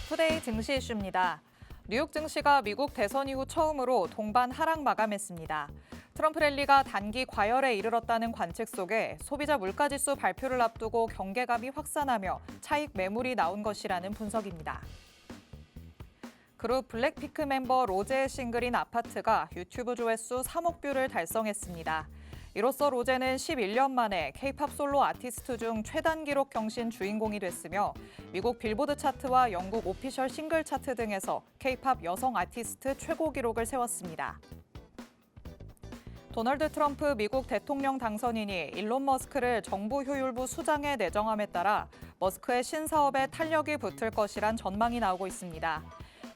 투데이 증시 이슈입니다. 뉴욕 증시가 미국 대선 이후 처음으로 동반 하락 마감했습니다. 트럼프 랠리가 단기 과열에 이르렀다는 관측 속에 소비자 물가지수 발표를 앞두고 경계감이 확산하며 차익 매물이 나온 것이라는 분석입니다. 그룹 블랙핑크 멤버 로제의 싱글인 아파트가 유튜브 조회수 3억 뷰를 달성했습니다. 이로써 로제는 11년 만에 K-팝 솔로 아티스트 중 최단 기록 경신 주인공이 됐으며 미국 빌보드 차트와 영국 오피셜 싱글 차트 등에서 K-팝 여성 아티스트 최고 기록을 세웠습니다. 도널드 트럼프 미국 대통령 당선인이 일론 머스크를 정부 효율부 수장에 내정함에 따라 머스크의 신사업에 탄력이 붙을 것이란 전망이 나오고 있습니다.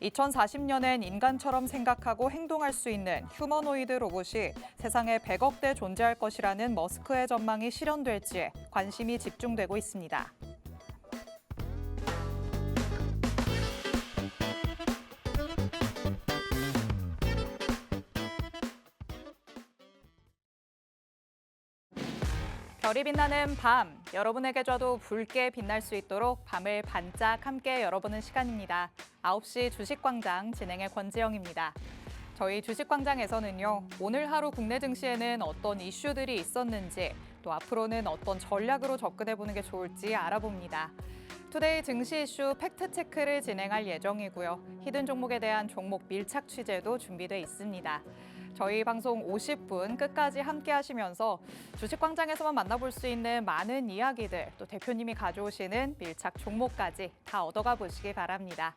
2040년엔 인간처럼 생각하고 행동할 수 있는 휴머노이드 로봇이 세상에 100억 대 존재할 것이라는 머스크의 전망이 실현될지에 관심이 집중되고 있습니다. 별이 빛나는 밤, 여러분에게 줘도 붉게 빛날 수 있도록 밤을 반짝 함께 열어보는 시간입니다. 9시 주식광장 진행의 권지영입니다. 저희 주식광장에서는요, 오늘 하루 국내 증시에는 어떤 이슈들이 있었는지, 또 앞으로는 어떤 전략으로 접근해보는 게 좋을지 알아봅니다. 투데이 증시 이슈 팩트체크를 진행할 예정이고요. 히든 종목에 대한 종목 밀착 취재도 준비돼 있습니다. 저희 방송 50분 끝까지 함께 하시면서 주식광장에서만 만나볼 수 있는 많은 이야기들, 또 대표님이 가져오시는 밀착 종목까지 다 얻어가 보시기 바랍니다.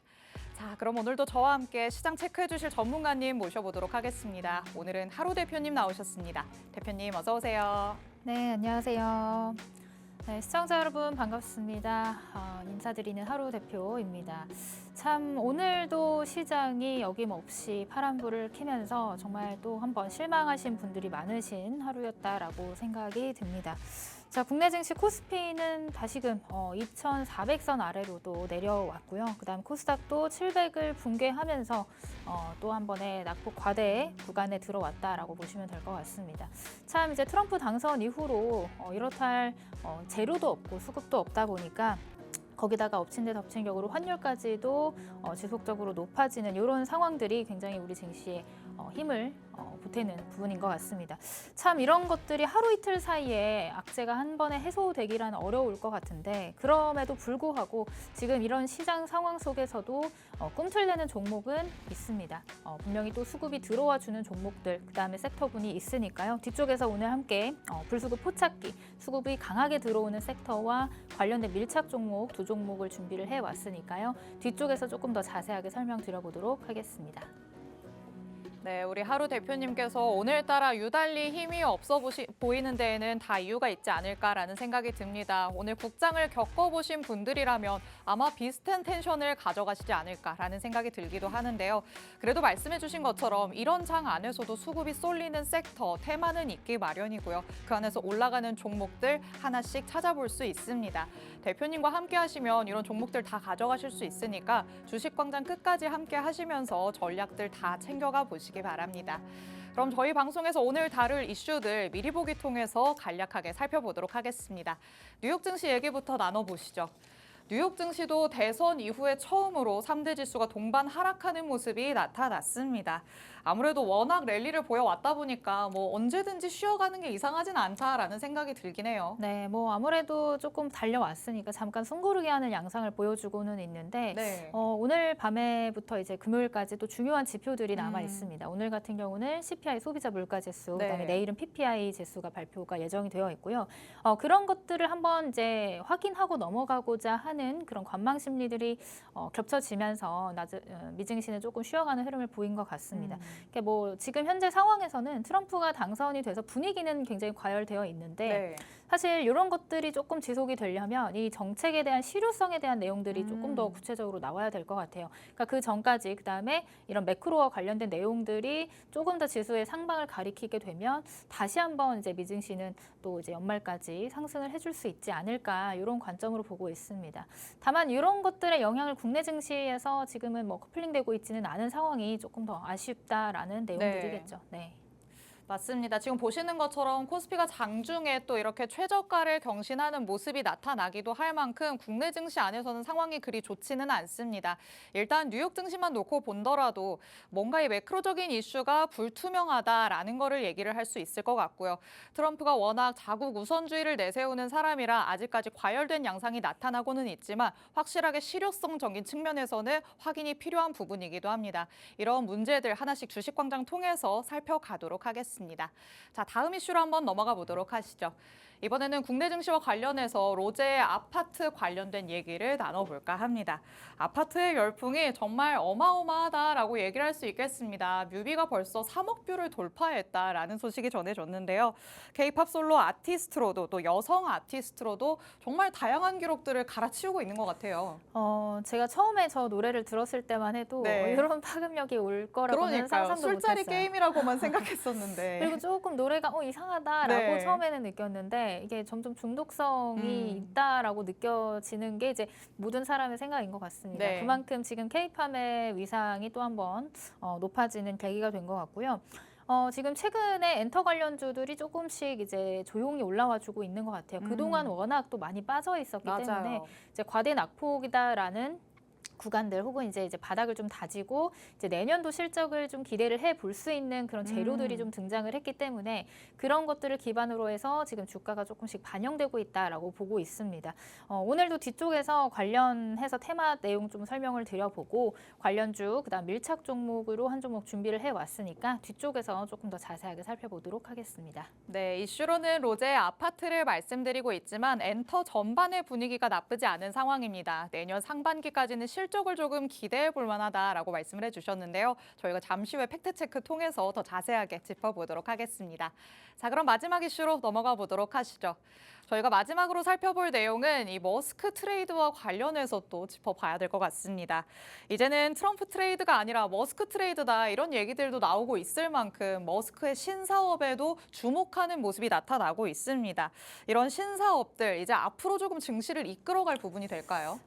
자, 그럼 오늘도 저와 함께 시장 체크해 주실 전문가님 모셔보도록 하겠습니다. 오늘은 하루 대표님 나오셨습니다. 대표님 어서 오세요. 네, 안녕하세요. 네, 시청자 여러분 반갑습니다. 인사드리는 하루 대표입니다. 참 오늘도 시장이 어김없이 파란불을 켜면서 정말 또 한 번 실망하신 분들이 많으신 하루였다라고 생각이 듭니다. 자, 국내 증시 코스피는 다시금 2,400선 아래로도 내려왔고요. 그다음 코스닥도 700을 붕괴하면서 또 한 번의 낙폭 과대 구간에 들어왔다라고 보시면 될 것 같습니다. 참 이제 트럼프 당선 이후로 이렇다 할 재료도 없고 수급도 없다 보니까 거기다가 엎친 데 덮친 격으로 환율까지도 지속적으로 높아지는 이런 상황들이 굉장히 우리 증시에 힘을 보태는 부분인 것 같습니다. 참 이런 것들이 하루 이틀 사이에 악재가 한 번에 해소되기란 어려울 것 같은데 그럼에도 불구하고 지금 이런 시장 상황 속에서도 꿈틀대는 종목은 있습니다. 분명히 또 수급이 들어와 주는 종목들, 그다음에 섹터군이 있으니까요. 뒤쪽에서 오늘 함께 불수급 포착기, 수급이 강하게 들어오는 섹터와 관련된 밀착 종목 두 종목을 준비를 해왔으니까요. 뒤쪽에서 조금 더 자세하게 설명드려보도록 하겠습니다. 네, 우리 하루 대표님께서 오늘따라 유달리 힘이 없어 보이는 데에는 다 이유가 있지 않을까라는 생각이 듭니다. 오늘 국장을 겪어보신 분들이라면 아마 비슷한 텐션을 가져가시지 않을까라는 생각이 들기도 하는데요. 그래도 말씀해 주신 것처럼 이런 장 안에서도 수급이 쏠리는 섹터, 테마는 있기 마련이고요. 그 안에서 올라가는 종목들 하나씩 찾아볼 수 있습니다. 대표님과 함께 하시면 이런 종목들 다 가져가실 수 있으니까 주식광장 끝까지 함께 하시면서 전략들 다 챙겨가 보시기 바랍니다. 그럼 저희 방송에서 오늘 다룰 이슈들 미리 보기 통해서 간략하게 살펴보도록 하겠습니다. 뉴욕 증시 얘기부터 나눠보시죠. 뉴욕 증시도 대선 이후에 처음으로 3대 지수가 동반 하락하는 모습이 나타났습니다. 아무래도 워낙 랠리를 보여왔다 보니까 언제든지 쉬어가는 게 이상하진 않다라는 생각이 들긴 해요. 네, 아무래도 조금 달려왔으니까 잠깐 숨고르게 하는 양상을 보여주고는 있는데 네. 오늘 밤에부터 이제 금요일까지 또 중요한 지표들이 남아 있습니다. 오늘 같은 경우는 CPI 소비자 물가 지수, 네. 그다음에 내일은 PPI 지수가 발표가 예정이 되어 있고요. 그런 것들을 한번 이제 확인하고 넘어가고자 하는 그런 관망 심리들이 겹쳐지면서 미증시는 조금 쉬어가는 흐름을 보인 것 같습니다. 그러니까 지금 현재 상황에서는 트럼프가 당선이 돼서 분위기는 굉장히 과열되어 있는데 네. 사실 이런 것들이 조금 지속이 되려면 이 정책에 대한 실효성에 대한 내용들이 조금 더 구체적으로 나와야 될 것 같아요. 그러니까 그 전까지 그다음에 이런 매크로와 관련된 내용들이 조금 더 지수의 상방을 가리키게 되면 다시 한번 이제 미증시는 또 이제 연말까지 상승을 해줄 수 있지 않을까 이런 관점으로 보고 있습니다. 다만 이런 것들의 영향을 국내 증시에서 지금은 커플링되고 있지는 않은 상황이 조금 더 아쉽다라는 내용들이겠죠. 네. 맞습니다. 지금 보시는 것처럼 코스피가 장중에 또 이렇게 최저가를 경신하는 모습이 나타나기도 할 만큼 국내 증시 안에서는 상황이 그리 좋지는 않습니다. 일단 뉴욕 증시만 놓고 본더라도 뭔가 이 매크로적인 이슈가 불투명하다라는 거를 얘기를 할 수 있을 것 같고요. 트럼프가 워낙 자국 우선주의를 내세우는 사람이라 아직까지 과열된 양상이 나타나고는 있지만 확실하게 실효성적인 측면에서는 확인이 필요한 부분이기도 합니다. 이런 문제들 하나씩 주식광장 통해서 살펴가도록 하겠습니다. 자, 다음 이슈로 한번 넘어가 보도록 하시죠. 이번에는 국내 증시와 관련해서 로제의 아파트 관련된 얘기를 나눠볼까 합니다. 아파트의 열풍이 정말 어마어마하다라고 얘기를 할 수 있겠습니다. 뮤비가 벌써 3억 뷰를 돌파했다라는 소식이 전해졌는데요. K-팝 솔로 아티스트로도 또 여성 아티스트로도 정말 다양한 기록들을 갈아치우고 있는 것 같아요. 제가 처음에 저 노래를 들었을 때만 해도 네. 이런 파급력이 올 거라고는 그러니까요. 상상도 술자리 못했어요. 게임이라고만 생각했었는데. 그리고 조금 노래가 이상하다라고 네. 처음에는 느꼈는데 이게 점점 중독성이 있다라고 느껴지는 게 이제 모든 사람의 생각인 것 같습니다. 네. 그만큼 지금 K-팝의 위상이 또 한번 높아지는 계기가 된 것 같고요. 지금 최근에 엔터 관련주들이 조금씩 이제 조용히 올라와주고 있는 것 같아요. 그동안 워낙 또 많이 빠져 있었기 때문에 맞아요. 이제 과대 낙폭이다라는 구간들 혹은 이제 바닥을 좀 다지고 이제 내년도 실적을 좀 기대를 해 볼 수 있는 그런 재료들이 좀 등장을 했기 때문에 그런 것들을 기반으로 해서 지금 주가가 조금씩 반영되고 있다라고 보고 있습니다. 오늘도 뒤쪽에서 관련해서 테마 내용 좀 설명을 드려보고 관련주 그다음 밀착 종목으로 한 종목 준비를 해왔으니까 뒤쪽에서 조금 더 자세하게 살펴보도록 하겠습니다. 네, 이슈로는 로제의 아파트를 말씀드리고 있지만 엔터 전반의 분위기가 나쁘지 않은 상황입니다. 내년 상반기까지는 실적을 조금 기대해 볼 만하다라고 말씀을 해주셨는데요. 저희가 잠시 후에 팩트체크 통해서 더 자세하게 짚어보도록 하겠습니다. 자, 그럼 마지막 이슈로 넘어가 보도록 하시죠. 저희가 마지막으로 살펴볼 내용은 이 머스크 트레이드와 관련해서 또 짚어봐야 될 것 같습니다. 이제는 트럼프 트레이드가 아니라 머스크 트레이드다 이런 얘기들도 나오고 있을 만큼 머스크의 신사업에도 주목하는 모습이 나타나고 있습니다. 이런 신사업들 이제 앞으로 조금 증시를 이끌어갈 부분이 될까요?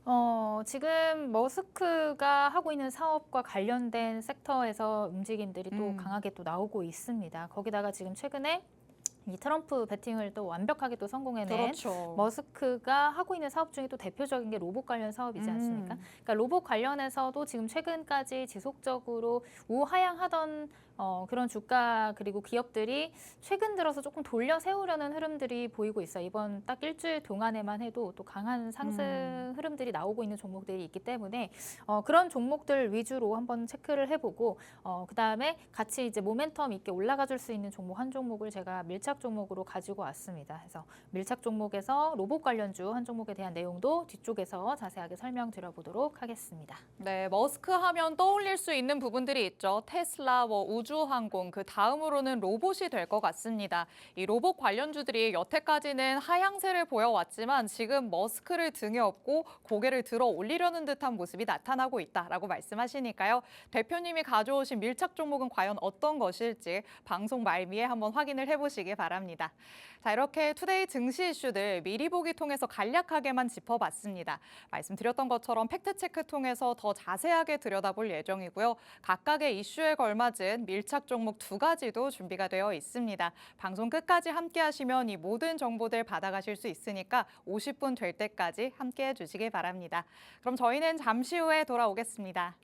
지금 머스크가 하고 있는 사업과 관련된 섹터에서 움직임들이 또 강하게 또 나오고 있습니다. 거기다가 지금 최근에 이 트럼프 배팅을 또 완벽하게 또 성공해낸 그렇죠. 머스크가 하고 있는 사업 중에 또 대표적인 게 로봇 관련 사업이지 않습니까? 그러니까 로봇 관련해서도 지금 최근까지 지속적으로 우하향하던 그런 주가 그리고 기업들이 최근 들어서 조금 돌려 세우려는 흐름들이 보이고 있어요. 이번 딱 일주일 동안에만 해도 또 강한 상승 흐름들이 나오고 있는 종목들이 있기 때문에 그런 종목들 위주로 한번 체크를 해보고 그다음에 같이 이제 모멘텀 있게 올라가 줄 수 있는 종목 한 종목을 제가 밀착 종목으로 가지고 왔습니다. 그래서 밀착 종목에서 로봇 관련주 한 종목에 대한 내용도 뒤쪽에서 자세하게 설명드려보도록 하겠습니다. 네, 머스크 하면 떠올릴 수 있는 부분들이 있죠. 테슬라, 우주항공, 그 다음으로는 로봇이 될 것 같습니다. 이 로봇 관련주들이 여태까지는 하향세를 보여왔지만 지금 머스크를 등에 업고 고개를 들어 올리려는 듯한 모습이 나타나고 있다라고 말씀하시니까요. 대표님이 가져오신 밀착 종목은 과연 어떤 것일지 방송 말미에 한번 확인을 해보시기 바랍니다. 자, 이렇게 투데이 증시 이슈들 미리 보기 통해서 간략하게만 짚어봤습니다. 말씀드렸던 것처럼 팩트체크 통해서 더 자세하게 들여다볼 예정이고요. 각각의 이슈에 걸맞은 밀착 종목 2가지도 준비가 되어 있습니다. 방송 끝까지 함께 하시면 이 모든 정보들 받아가실 수 있으니까 50분 될 때까지 함께 해주시기 바랍니다. 그럼 저희는 잠시 후에 돌아오겠습니다.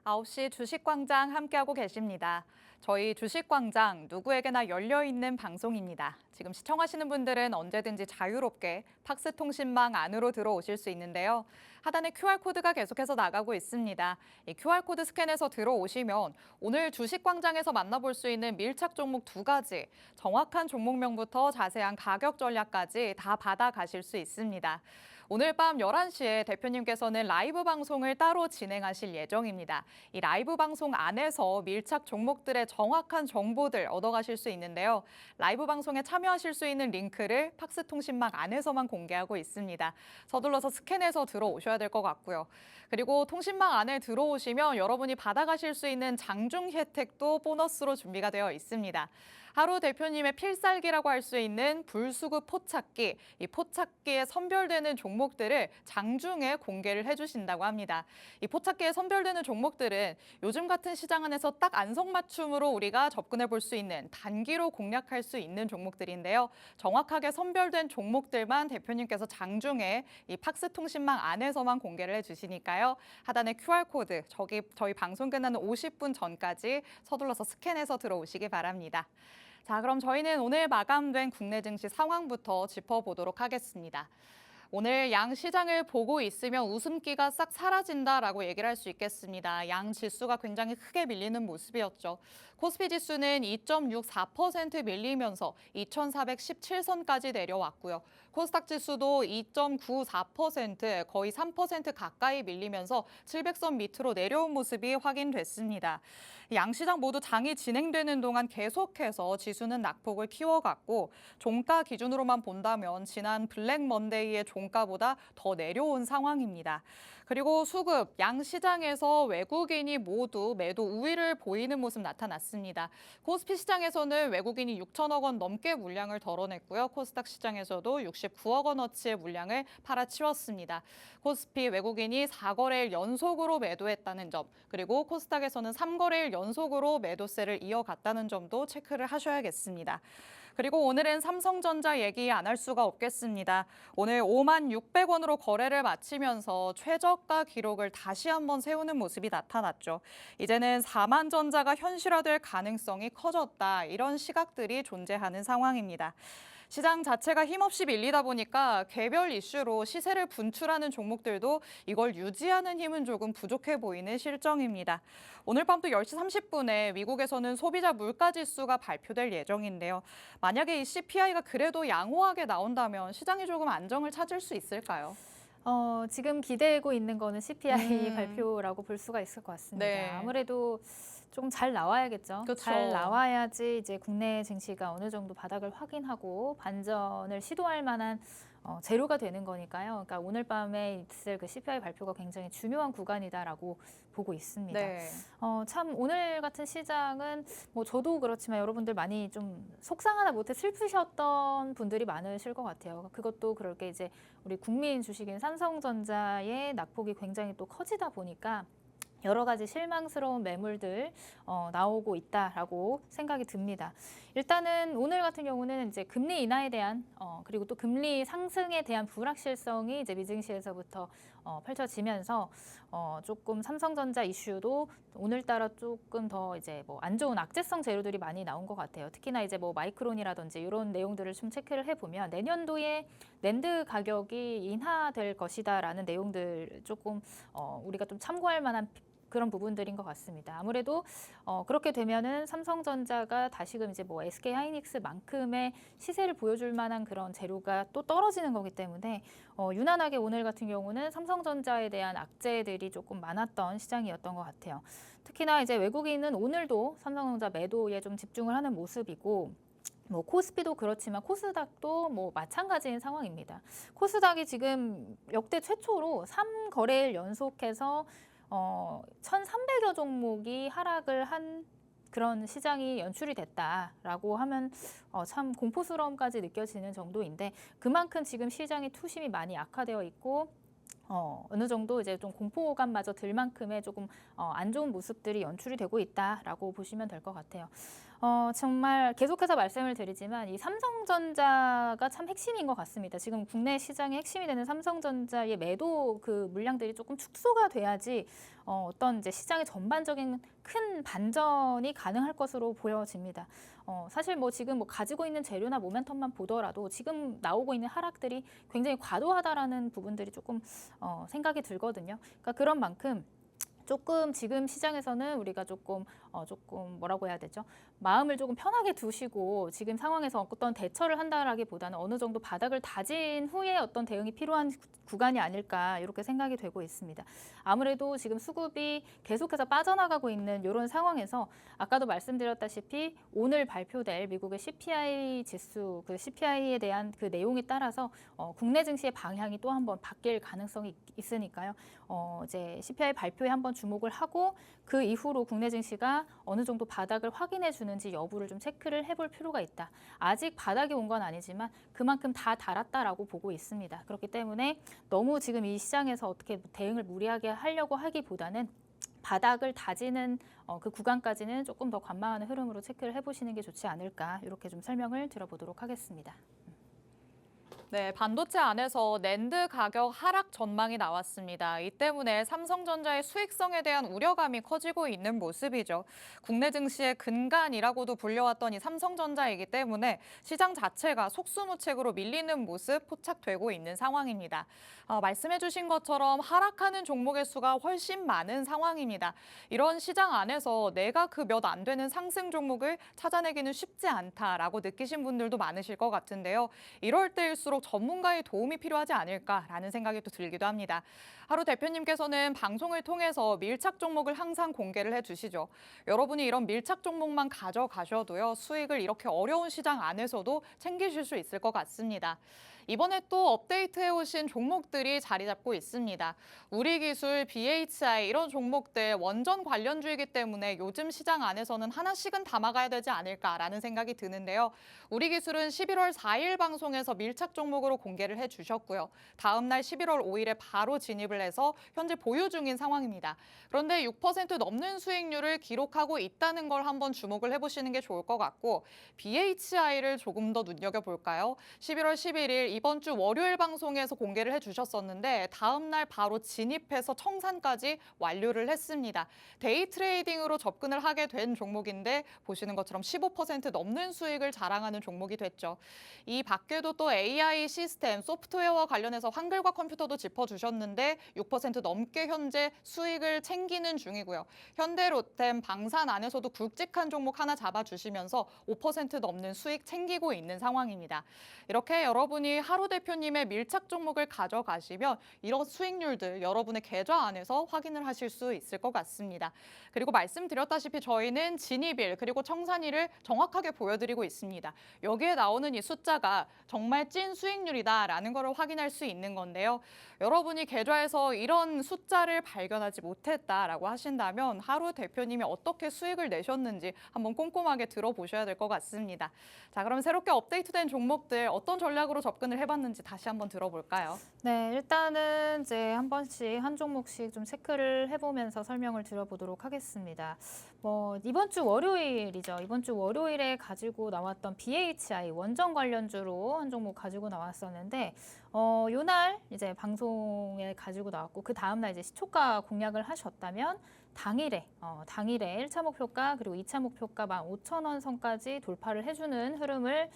9시 주식광장 함께하고 계십니다. 저희 주식광장 누구에게나 열려있는 방송입니다. 지금 시청하시는 분들은 언제든지 자유롭게 팍스통신망 안으로 들어오실 수 있는데요. 하단에 QR코드가 계속해서 나가고 있습니다. 이 QR코드 스캔해서 들어오시면 오늘 주식광장에서 만나볼 수 있는 밀착 종목 2가지, 정확한 종목명부터 자세한 가격 전략까지 다 받아가실 수 있습니다. 오늘 밤 11시에 대표님께서는 라이브 방송을 따로 진행하실 예정입니다. 이 라이브 방송 안에서 밀착 종목들의 정확한 정보들 얻어가실 수 있는데요. 라이브 방송에 참여하실 수 있는 링크를 팍스통신망 안에서만 공개하고 있습니다. 서둘러서 스캔해서 들어오셔야 될 것 같고요. 그리고 통신망 안에 들어오시면 여러분이 받아가실 수 있는 장중 혜택도 보너스로 준비가 되어 있습니다. 하루 대표님의 필살기라고 할 수 있는 불수급 포착기, 이 포착기에 선별되는 종목들을 장중에 공개를 해주신다고 합니다. 이 포착기에 선별되는 종목들은 요즘 같은 시장 안에서 딱 안성맞춤으로 우리가 접근해 볼 수 있는, 단기로 공략할 수 있는 종목들인데요. 정확하게 선별된 종목들만 대표님께서 장중에 이 팍스통신망 안에서만 공개를 해주시니까요. 하단에 QR코드, 저희 방송 끝나는 50분 전까지 서둘러서 스캔해서 들어오시기 바랍니다. 자, 그럼 저희는 오늘 마감된 국내 증시 상황부터 짚어보도록 하겠습니다. 오늘 양 시장을 보고 있으면 웃음기가 싹 사라진다라고 얘기를 할 수 있겠습니다. 양 지수가 굉장히 크게 밀리는 모습이었죠. 코스피 지수는 2.64% 밀리면서 2,417선까지 내려왔고요. 코스닥 지수도 2.94% 거의 3% 가까이 밀리면서 700선 밑으로 내려온 모습이 확인됐습니다. 양시장 모두 장이 진행되는 동안 계속해서 지수는 낙폭을 키워갔고 종가 기준으로만 본다면 지난 블랙 먼데이의 종가보다 더 내려온 상황입니다. 그리고 수급, 양시장에서 외국인이 모두 매도 우위를 보이는 모습 나타났습니다. 코스피 시장에서는 외국인이 6천억 원 넘게 물량을 덜어냈고요. 코스닥 시장에서도 69억 원어치의 물량을 팔아치웠습니다. 코스피 외국인이 4거래일 연속으로 매도했다는 점, 그리고 코스닥에서는 3거래일 연속으로 매도세를 이어갔다는 점도 체크를 하셔야겠습니다. 그리고 오늘은 삼성전자 얘기 안 할 수가 없겠습니다. 오늘 5만 600원으로 거래를 마치면서 최저가 기록을 다시 한번 세우는 모습이 나타났죠. 이제는 4만 전자가 현실화될 가능성이 커졌다. 이런 시각들이 존재하는 상황입니다. 시장 자체가 힘없이 밀리다 보니까 개별 이슈로 시세를 분출하는 종목들도 이걸 유지하는 힘은 조금 부족해 보이는 실정입니다. 오늘 밤도 10시 30분에 미국에서는 소비자 물가지수가 발표될 예정인데요. 만약에 이 CPI가 그래도 양호하게 나온다면 시장이 조금 안정을 찾을 수 있을까요? 지금 기대고 있는 거는 CPI 발표라고 볼 수가 있을 것 같습니다. 네. 아무래도 조금 잘 나와야겠죠. 그쵸. 잘 나와야지 이제 국내 증시가 어느 정도 바닥을 확인하고 반전을 시도할 만한 재료가 되는 거니까요. 그러니까 오늘 밤에 있을 그 CPI 발표가 굉장히 중요한 구간이다라고 보고 있습니다. 네. 참 오늘 같은 시장은 뭐 저도 그렇지만 여러분들 많이 좀 속상하다 못해 슬프셨던 분들이 많으실 것 같아요. 그것도 그럴 게 이제 우리 국민 주식인 삼성전자의 낙폭이 굉장히 또 커지다 보니까 여러 가지 실망스러운 매물들 나오고 있다라고 생각이 듭니다. 일단은 오늘 같은 경우는 이제 금리 인하에 대한 그리고 또 금리 상승에 대한 불확실성이 이제 미증시에서부터 펼쳐지면서 조금 삼성전자 이슈도 오늘따라 조금 더 이제 뭐 안 좋은 악재성 재료들이 많이 나온 것 같아요. 특히나 이제 뭐 마이크론이라든지 이런 내용들을 좀 체크를 해보면 내년도에 낸드 가격이 인하될 것이다라는 내용들 조금 우리가 좀 참고할 만한 그런 부분들인 것 같습니다. 아무래도 그렇게 되면은 삼성전자가 다시금 이제 뭐 SK 하이닉스만큼의 시세를 보여줄 만한 그런 재료가 또 떨어지는 거기 때문에 유난하게 오늘 같은 경우는 삼성전자에 대한 악재들이 조금 많았던 시장이었던 것 같아요. 특히나 이제 외국인은 오늘도 삼성전자 매도에 좀 집중을 하는 모습이고. 뭐 코스피도 그렇지만 코스닥도 뭐 마찬가지인 상황입니다. 코스닥이 지금 역대 최초로 3거래일 연속해서 1,300여 종목이 하락을 한 그런 시장이 연출이 됐다라고 하면 참 공포스러움까지 느껴지는 정도인데 그만큼 지금 시장의 투심이 많이 악화되어 있고 어느 정도 이제 좀 공포감마저 들 만큼의 조금 안 좋은 모습들이 연출이 되고 있다라고 보시면 될 것 같아요. 정말 계속해서 말씀을 드리지만 이 삼성전자가 참 핵심인 것 같습니다. 지금 국내 시장의 핵심이 되는 삼성전자의 매도 그 물량들이 조금 축소가 돼야지 어떤 이제 시장의 전반적인 큰 반전이 가능할 것으로 보여집니다. 사실 뭐 지금 뭐 가지고 있는 재료나 모멘텀만 보더라도 지금 나오고 있는 하락들이 굉장히 과도하다라는 부분들이 조금 생각이 들거든요. 그러니까 그런 만큼 조금 지금 시장에서는 우리가 조금 뭐라고 해야 되죠? 마음을 조금 편하게 두시고 지금 상황에서 어떤 대처를 한다라기보다는 어느 정도 바닥을 다진 후에 어떤 대응이 필요한 구간이 아닐까 이렇게 생각이 되고 있습니다. 아무래도 지금 수급이 계속해서 빠져나가고 있는 이런 상황에서 아까도 말씀드렸다시피 오늘 발표될 미국의 CPI 지수, 그 CPI에 대한 그 내용에 따라서 국내 증시의 방향이 또 한번 바뀔 가능성이 있으니까요. 이제 CPI 발표에 한번 주목을 하고 그 이후로 국내 증시가 어느 정도 바닥을 확인해 주는지 여부를 좀 체크를 해볼 필요가 있다. 아직 바닥이 온 건 아니지만 그만큼 다 달았다라고 보고 있습니다. 그렇기 때문에 너무 지금 이 시장에서 어떻게 대응을 무리하게 하려고 하기보다는 바닥을 다지는 그 구간까지는 조금 더 관망하는 흐름으로 체크를 해보시는 게 좋지 않을까 이렇게 좀 설명을 드려보도록 하겠습니다. 네, 반도체 안에서 낸드 가격 하락 전망이 나왔습니다. 이 때문에 삼성전자의 수익성에 대한 우려감이 커지고 있는 모습이죠. 국내 증시의 근간이라고도 불려왔던 이 삼성전자이기 때문에 시장 자체가 속수무책으로 밀리는 모습 포착되고 있는 상황입니다. 말씀해 주신 것처럼 하락하는 종목의 수가 훨씬 많은 상황입니다. 이런 시장 안에서 내가 그 몇 안 되는 상승 종목을 찾아내기는 쉽지 않다라고 느끼신 분들도 많으실 것 같은데요. 이럴 때일수록 전문가의 도움이 필요하지 않을까라는 생각이 또 들기도 합니다. 하루 대표님께서는 방송을 통해서 밀착 종목을 항상 공개를 해주시죠. 여러분이 이런 밀착 종목만 가져가셔도요, 수익을 이렇게 어려운 시장 안에서도 챙기실 수 있을 것 같습니다. 이번에 또 업데이트해 오신 종목들이 자리 잡고 있습니다. 우리기술, BHI 이런 종목들 원전 관련주이기 때문에 요즘 시장 안에서는 하나씩은 담아가야 되지 않을까라는 생각이 드는데요. 우리기술은 11월 4일 방송에서 밀착 종목으로 공개를 해주셨고요. 다음 날 11월 5일에 바로 진입을 해서 현재 보유 중인 상황입니다. 그런데 6% 넘는 수익률을 기록하고 있다는 걸 한번 주목을 해보시는 게 좋을 것 같고 BHI를 조금 더 눈여겨볼까요? 11월 11일 이번 주 월요일 방송에서 공개를 해주셨었는데 다음 날 바로 진입해서 청산까지 완료를 했습니다. 데이 트레이딩으로 접근을 하게 된 종목인데 보시는 것처럼 15% 넘는 수익을 자랑하는 종목이 됐죠. 이 밖에도 또 AI 시스템, 소프트웨어와 관련해서 한글과 컴퓨터도 짚어주셨는데 6% 넘게 현재 수익을 챙기는 중이고요. 현대로템, 방산 안에서도 굵직한 종목 하나 잡아주시면서 5% 넘는 수익 챙기고 있는 상황입니다. 이렇게 여러분이 하루 대표님의 밀착 종목을 가져가시면 이런 수익률들 여러분의 계좌 안에서 확인을 하실 수 있을 것 같습니다. 그리고 말씀드렸다시피 저희는 진입일 그리고 청산일을 정확하게 보여드리고 있습니다. 여기에 나오는 이 숫자가 정말 찐 수익률이다라는 것을 확인할 수 있는 건데요. 여러분이 계좌에서 이런 숫자를 발견하지 못했다라고 하신다면 하루 대표님이 어떻게 수익을 내셨는지 한번 꼼꼼하게 들어보셔야 될 것 같습니다. 자, 그럼 새롭게 업데이트된 종목들 어떤 전략으로 접근을 해봤는지 다시 한번 들어볼까요? 네, 일단은 이제 한 번씩 한 종목씩 좀 체크를 해보면서 설명을 드려보도록 하겠습니다. 이번 주 월요일이죠. 이번 주 월요일에 가지고 나왔던 BHI 원전 관련주로 한 종목 가지고 나왔었는데 요날 이제 방송에 가지고 나왔고 그 다음날 이제 시초가 공략을 하셨다면 당일에 1차 목표가 그리고 2차 목표가 15,000원 선까지 돌파를 해주는 흐름을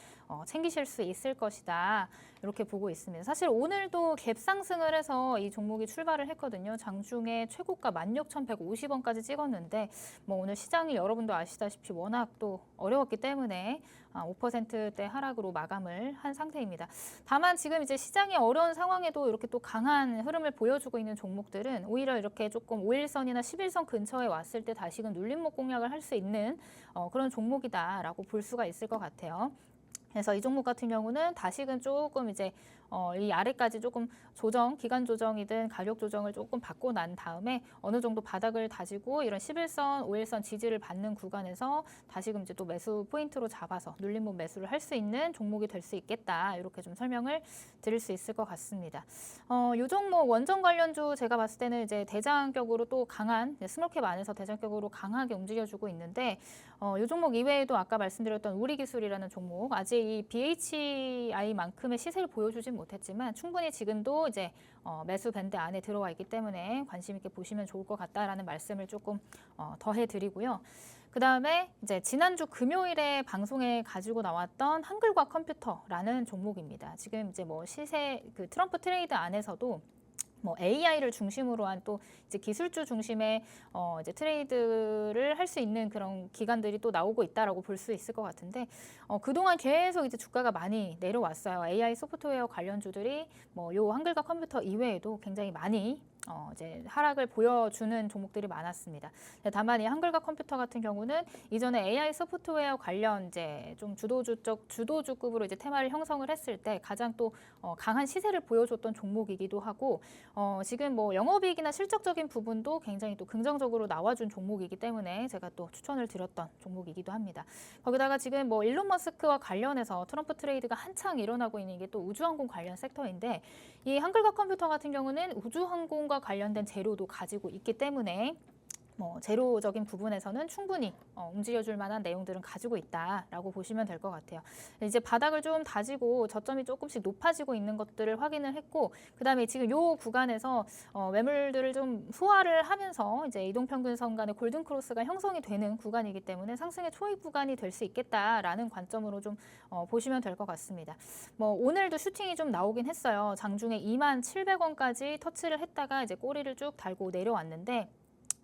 챙기실 수 있을 것이다. 이렇게 보고 있습니다. 사실 오늘도 갭 상승을 해서 이 종목이 출발을 했거든요. 장중에 최고가 16,150원까지 찍었는데 오늘 시장이 여러분도 아시다시피 워낙 또 어려웠기 때문에 5%대 하락으로 마감을 한 상태입니다. 다만 지금 이제 시장이 어려운 상황에도 이렇게 또 강한 흐름을 보여주고 있는 종목들은 오히려 이렇게 조금 5일선이나 10일선 근처에 왔을 때 다시금 눌림목 공략을 할 수 있는 그런 종목이다라고 볼 수가 있을 것 같아요. 그래서 이 종목 같은 경우는 다시금 조금 이제 이 아래까지 조금 기간 조정이든 가격 조정을 조금 받고 난 다음에 어느 정도 바닥을 다지고 이런 11선, 5일선 지지를 받는 구간에서 다시금 이제 또 매수 포인트로 잡아서 눌림목 매수를 할 수 있는 종목이 될 수 있겠다. 이렇게 좀 설명을 드릴 수 있을 것 같습니다. 요 종목 원전 관련주 제가 봤을 때는 이제 대장격으로 또 강한 스몰캡 안에서 대장격으로 강하게 움직여주고 있는데 요 종목 이외에도 아까 말씀드렸던 우리기술이라는 종목 아직 이 BHI만큼의 시세를 보여주진 못했지만 충분히 지금도 이제 매수 밴드 안에 들어와 있기 때문에 관심 있게 보시면 좋을 것 같다라는 말씀을 조금 더 해드리고요. 그 다음에 이제 지난주 금요일에 방송에 가지고 나왔던 한글과 컴퓨터라는 종목입니다. 지금 이제 뭐 시세 그 트럼프 트레이드 안에서도 뭐 AI를 중심으로 한 또 이제 기술주 중심의 이제 트레이드를 할 수 있는 그런 기관들이 또 나오고 있다라고 볼 수 있을 것 같은데 그동안 계속 이제 주가가 많이 내려왔어요. AI 소프트웨어 관련주들이 뭐 요 한글과 컴퓨터 이외에도 굉장히 많이 이제 하락을 보여주는 종목들이 많았습니다. 다만 이 한글과 컴퓨터 같은 경우는 이전에 AI 소프트웨어 관련 이제 좀 주도주급으로 이제 테마를 형성을 했을 때 가장 또 강한 시세를 보여줬던 종목이기도 하고 지금 뭐 영업이익이나 실적적인 부분도 굉장히 또 긍정적으로 나와준 종목이기 때문에 제가 또 추천을 드렸던 종목이기도 합니다. 거기다가 지금 뭐 일론 머스크와 관련해서 트럼프 트레이드가 한창 일어나고 있는 게 또 우주항공 관련 섹터인데 이 한글과 컴퓨터 같은 경우는 우주항공과 관련된 재료도 가지고 있기 때문에 뭐 재료적인 부분에서는 충분히 움직여줄 만한 내용들은 가지고 있다라고 보시면 될 것 같아요. 이제 바닥을 좀 다지고 저점이 조금씩 높아지고 있는 것들을 확인을 했고, 그다음에 지금 요 구간에서 매물들을 좀 소화를 하면서 이제 이동평균선 간의 골든 크로스가 형성이 되는 구간이기 때문에 상승의 초입 구간이 될 수 있겠다라는 관점으로 좀 보시면 될 것 같습니다. 뭐 오늘도 슈팅이 좀 나오긴 했어요. 장중에 27,700원까지 터치를 했다가 이제 꼬리를 쭉 달고 내려왔는데.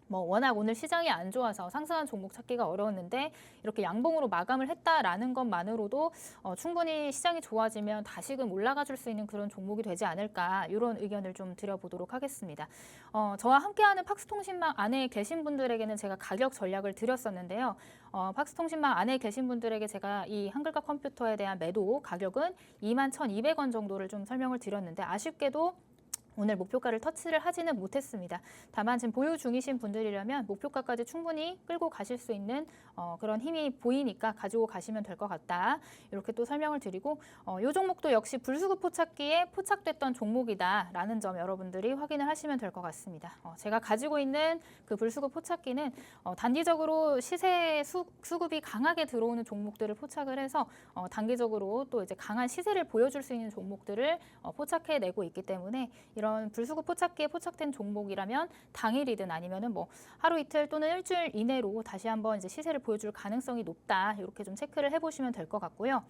뭐 워낙 오늘 시장이 안 좋아서 상승한 종목 찾기가 어려웠는데 이렇게 양봉으로 마감을 했다라는 것만으로도 충분히 시장이 좋아지면 다시금 올라가 줄 수 있는 그런 종목이 되지 않을까 이런 의견을 좀 드려보도록 하겠습니다. 저와 함께하는 팍스통신망 안에 계신 분들에게는 제가 가격 전략을 드렸었는데요. 팍스통신망 안에 계신 분들에게 제가 이 한글과 컴퓨터에 대한 매도 가격은 21,200원 정도를 좀 설명을 드렸는데 아쉽게도 오늘 목표가를 터치를 하지는 못했습니다. 다만 지금 보유 중이신 분들이라면 목표가까지 충분히 끌고 가실 수 있는 그런 힘이 보이니까 가지고 가시면 될 것 같다. 이렇게 또 설명을 드리고 이 종목도 역시 불수급 포착기에 포착됐던 종목이다라는 점 여러분들이 확인을 하시면 될 것 같습니다. 제가 가지고 있는 그 불수급 포착기는 단기적으로 시세 수급이 강하게 들어오는 종목들을 포착을 해서 단기적으로 또 이제 강한 시세를 보여줄 수 있는 종목들을 포착해내고 있기 때문에 이런 불수급 포착기에 포착된 종목이라면 당일이든 아니면은 뭐 하루 이틀 또는 일주일 이내로 다시 한번 이제 시세를 보여줄 가능성이 높다. 이렇게 좀 체크를 해보시면 될 것 같고요.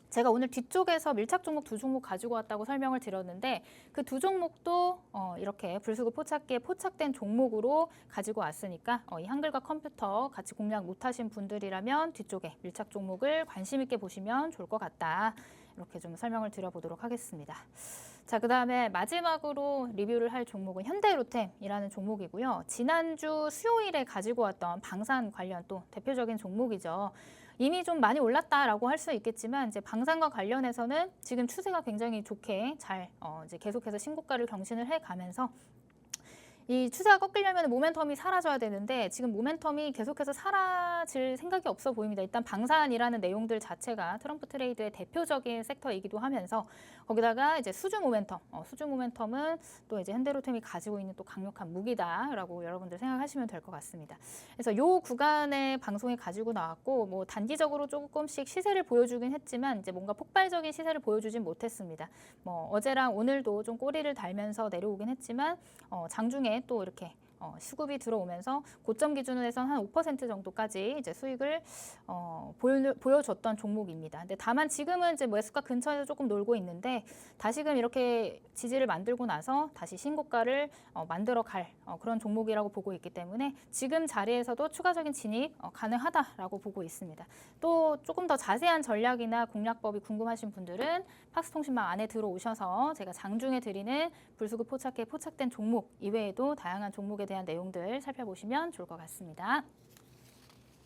제가 오늘 뒤쪽에서 밀착 종목 두 종목 가지고 왔다고 설명을 드렸는데 그 두 종목도 이렇게 불수급 포착기에 포착된 종목으로 가지고 왔으니까 이 한글과 컴퓨터 같이 공략 못하신 분들이라면 뒤쪽에 밀착 종목을 관심 있게 보시면 좋을 것 같다. 이렇게 좀 설명을 드려보도록 하겠습니다. 자, 그다음에 마지막으로 리뷰를 할 종목은 현대로템이라는 종목이고요. 지난주 수요일에 가지고 왔던 방산 관련 또 대표적인 종목이죠. 이미 좀 많이 올랐다라고 할 수 있겠지만 이제 방산과 관련해서는 지금 추세가 굉장히 좋게 잘 이제 계속해서 신고가를 경신을 해가면서 이 추세가 꺾이려면 모멘텀이 사라져야 되는데 지금 모멘텀이 계속해서 사라질 생각이 없어 보입니다. 일단 방산이라는 내용들 자체가 트럼프 트레이드의 대표적인 섹터이기도 하면서 거기다가 이제 수주 모멘텀은 또 이제 현대로템이 가지고 있는 또 강력한 무기다라고 여러분들 생각하시면 될 것 같습니다. 그래서 요 구간에 방송에 가지고 나왔고 뭐 단기적으로 조금씩 시세를 보여주긴 했지만 이제 뭔가 폭발적인 시세를 보여주진 못했습니다. 뭐 어제랑 오늘도 좀 꼬리를 달면서 내려오긴 했지만 장중에 또 이렇게 수급이 들어오면서 고점 기준으로 해서는 한 5% 정도까지 이제 수익을 보여줬던 종목입니다. 근데 다만 지금은 이제 매수가 근처에서 조금 놀고 있는데 다시금 이렇게 지지를 만들고 나서 다시 신고가를 만들어 갈 그런 종목이라고 보고 있기 때문에 지금 자리에서도 추가적인 진입 가능하다라고 보고 있습니다. 또 조금 더 자세한 전략이나 공략법이 궁금하신 분들은 팍스통신망 안에 들어오셔서 제가 장중에 드리는 불수급 포착기에 포착된 종목 이외에도 다양한 종목에 대한 내용들 살펴보시면 좋을 것 같습니다.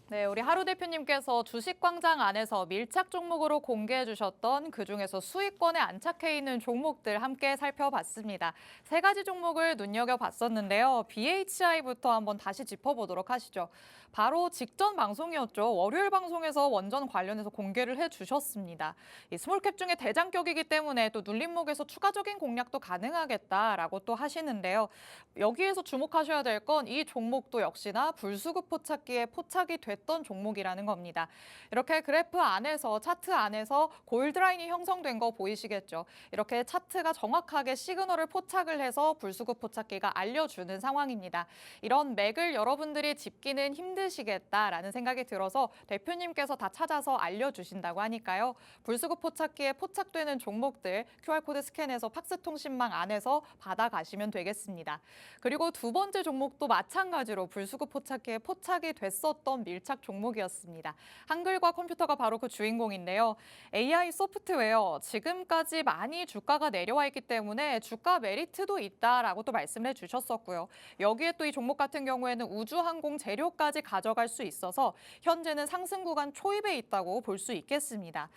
네, 우리 하루 대표님께서 주식광장 안에서 밀착 종목으로 공개해 주셨던 그중에서 수익권에 안착해 있는 종목들 함께 살펴봤습니다. 세 가지 종목을 눈여겨봤었는데요. BHI부터 한번 다시 짚어보도록 하시죠. 바로 직전 방송이었죠. 월요일 방송에서 원전 관련해서 공개를 해주셨습니다. 이 스몰캡 중에 대장격이기 때문에 또 눌림목에서 추가적인 공략도 가능하겠다라고 또 하시는데요. 여기에서 주목하셔야 될 건 이 종목도 역시나 불수급 포착기에 포착이 됐던 종목이라는 겁니다. 이렇게 그래프 안에서 차트 안에서 골드라인이 형성된 거 보이시겠죠? 이렇게 차트가 정확하게 시그널을 포착을 해서 불수급 포착기가 알려주는 상황입니다. 이런 맥을 여러분들이 짚기는 힘드시겠다라는 생각이 들어서 대표님께서 다 찾아서 알려주신다고 하니까요. 불수급 포착기에 포착되는 종목들 QR코드 스캔해서 팍스통신망 안에서 받아가시면 되겠습니다. 그리고 두 번째 종목도 마찬가지로 불수급 포착기에 포착이 됐었던 밀착 종목이었습니다. 한글과 컴퓨터가 바로 그 주인공인데요. AI 소프트웨어 지금까지 많이 주가가 내려와 있기 때문에 주가 메리트도 있다라고 또 말씀을 해주셨었고요. 여기에 또 이 종목 같은 경우에는 우주항공 재료까지 가져갈 수 있어서 현재는 상승 구간 초입에 있다고 볼 수 있겠습니다.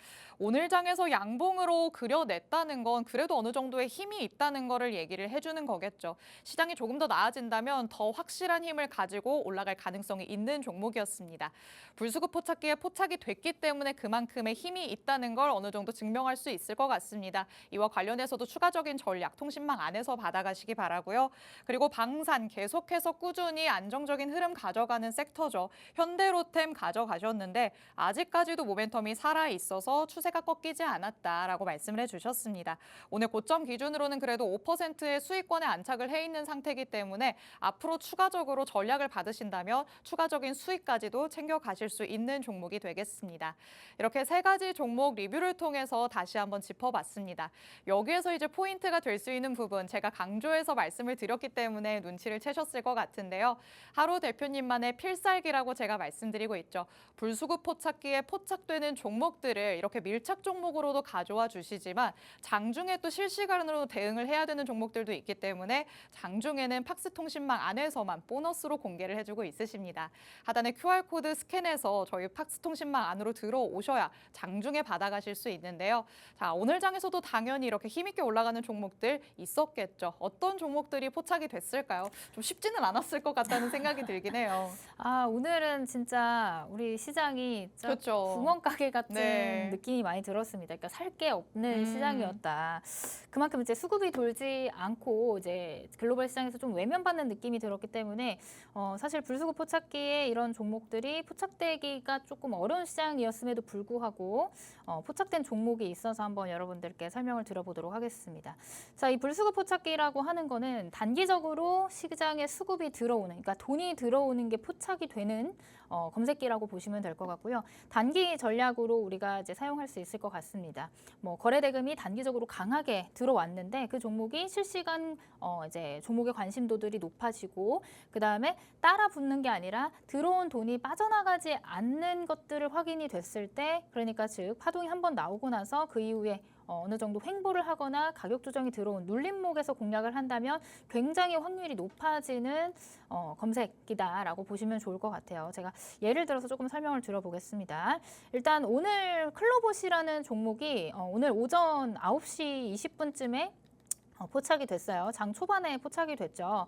오늘 장에서 양봉으로 그려냈다는 건 그래도 어느 정도의 힘이 있다는 거를 얘기를 해주는 거겠죠. 시장이 조금 더 나아진다면 더 확실한 힘을 가지고 올라갈 가능성이 있는 종목이었습니다. 불수급 포착기에 포착이 됐기 때문에 그만큼의 힘이 있다는 걸 어느 정도 증명할 수 있을 것 같습니다. 이와 관련해서도 추가적인 전략 통신망 안에서 받아가시기 바라고요. 그리고 방산 계속해서 꾸준히 안정적인 흐름 가져가는 섹터죠. 현대로템 가져가셨는데 아직까지도 모멘텀이 살아있어서 추세가 꺾이지 않았다라고 말씀을 해주셨습니다. 오늘 고점 기준으로는 그래도 5%의 수익권에 안착을 해 있는 상태이기 때문에 앞으로 추가적으로 전략을 받으신다면 추가적인 수익까지도 챙겨가실 수 있는 종목이 되겠습니다. 이렇게 세 가지 종목 리뷰를 통해서 다시 한번 짚어봤습니다. 여기에서 이제 포인트가 될 수 있는 부분 제가 강조해서 말씀을 드렸기 때문에 눈치를 채셨을 것 같은데요. 하루 대표님만의 필살기라고 제가 말씀드리고 있죠. 불수급 포착기에 포착되는 종목들을 이렇게 밀착 종목으로도 가져와 주시지만 장중에 또 실시간으로 대응을 해야 되는 종목들도 있기 때문에 장중에는 팍스통신망 안에서만 보너스로 공개를 해주고 있으십니다. 하단에 QR코드 스캔해서 저희 팍스통신망 안으로 들어오셔야 장중에 받아가실 수 있는데요. 자, 오늘 장에서도 당연히 이렇게 힘있게 올라가는 종목들 있었겠죠. 어떤 종목들이 포착이 됐을까요? 좀 쉽지는 않았을 것 같다는 생각이 들긴 해요. 아, 오늘은 진짜 우리 시장이 진짜 그렇죠. 구멍가게 같은 네. 느낌이 많이 들었습니다. 그러니까 살 게 없는 음. 시장이었다. 그만큼 이제 수급이 돌지 않고 이제 글로벌 시장에서 좀 외면받는 느낌이 들었기 때문에 사실 불수급 포착기에 이런 종목들이 포착되기가 조금 어려운 시장이었음에도 불구하고 포착된 종목이 있어서 한번 여러분들께 설명을 드려보도록 하겠습니다. 자, 이 불수급 포착기라고 하는 거는 단기적으로 시장에 수급이 들어오는, 그러니까 돈이 들어오는 게 포착이 되는 검색기라고 보시면 될 것 같고요. 단기 전략으로 우리가 이제 사용할 수 있을 것 같습니다. 뭐 거래 대금이 단기적으로 강하게 들어왔는데 그 종목이 실시간 이제 종목의 관심도들이 높아지고 그 다음에 따라 붙는 게 아니라 들어온 돈이 빠져나가지 않는 것들을 확인이 됐을 때, 그러니까 즉 파동이 한번 나오고 나서 그 이후에 어느 정도 횡보를 하거나 가격 조정이 들어온 눌림목에서 공략을 한다면 굉장히 확률이 높아지는 검색기다라고 보시면 좋을 것 같아요. 제가 예를 들어서 조금 설명을 드려보겠습니다. 일단 오늘 클로봇이라는 종목이 오늘 오전 9시 20분쯤에 포착이 됐어요. 장 초반에 포착이 됐죠.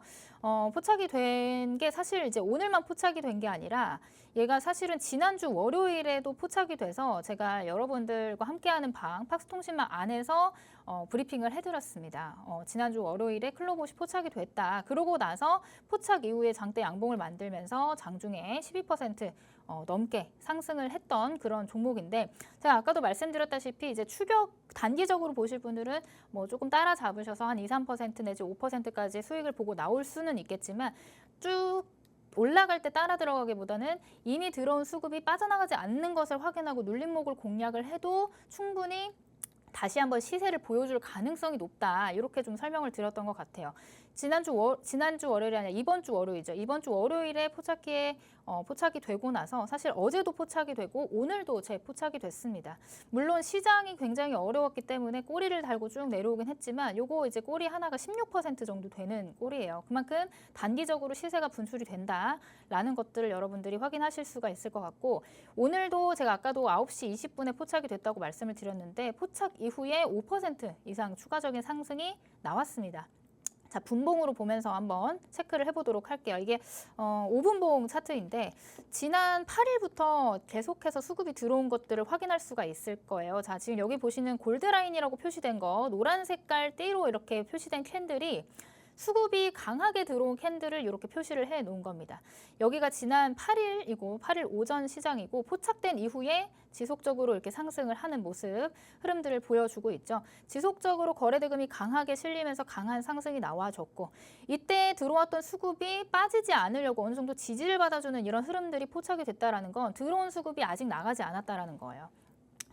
포착이 된 게 사실 이제 오늘만 포착이 된 게 아니라 얘가 사실은 지난주 월요일에도 포착이 돼서 제가 여러분들과 함께하는 방 팍스통신망 안에서 브리핑을 해드렸습니다. 지난주 월요일에 클로봇이 포착이 됐다. 그러고 나서 포착 이후에 장대 양봉을 만들면서 장중에 12% 넘게 상승을 했던 그런 종목인데, 제가 아까도 말씀드렸다시피 이제 추격 단기적으로 보실 분들은 뭐 조금 따라잡으셔서 한 2, 3% 내지 5%까지 수익을 보고 나올 수는 있겠지만 쭉 올라갈 때 따라 들어가기보다는 이미 들어온 수급이 빠져나가지 않는 것을 확인하고 눌림목을 공략을 해도 충분히 다시 한번 시세를 보여줄 가능성이 높다. 이렇게 좀 설명을 드렸던 것 같아요. 지난주 월요일이 아니라 이번 주 월요일이죠. 이번 주 월요일에 포착기에 포착이 되고 나서 사실 어제도 포착이 되고 오늘도 재포착이 됐습니다. 물론 시장이 굉장히 어려웠기 때문에 꼬리를 달고 쭉 내려오긴 했지만 요거 이제 꼬리 하나가 16% 정도 되는 꼬리예요. 그만큼 단기적으로 시세가 분출이 된다라는 것들을 여러분들이 확인하실 수가 있을 것 같고 오늘도 제가 아까도 9시 20분에 포착이 됐다고 말씀을 드렸는데 포착 이후에 5% 이상 추가적인 상승이 나왔습니다. 자, 분봉으로 보면서 한번 체크를 해보도록 할게요. 이게 5분봉 차트인데 지난 8일부터 계속해서 수급이 들어온 것들을 확인할 수가 있을 거예요. 자, 지금 여기 보시는 골드라인이라고 표시된 거 노란 색깔 띠로 이렇게 표시된 캔들이 수급이 강하게 들어온 캔들을 이렇게 표시를 해 놓은 겁니다. 여기가 지난 8일이고 8일 오전 시장이고 포착된 이후에 지속적으로 이렇게 상승을 하는 모습 흐름들을 보여주고 있죠. 지속적으로 거래대금이 강하게 실리면서 강한 상승이 나와줬고 이때 들어왔던 수급이 빠지지 않으려고 어느 정도 지지를 받아주는 이런 흐름들이 포착이 됐다라는 건 들어온 수급이 아직 나가지 않았다라는 거예요.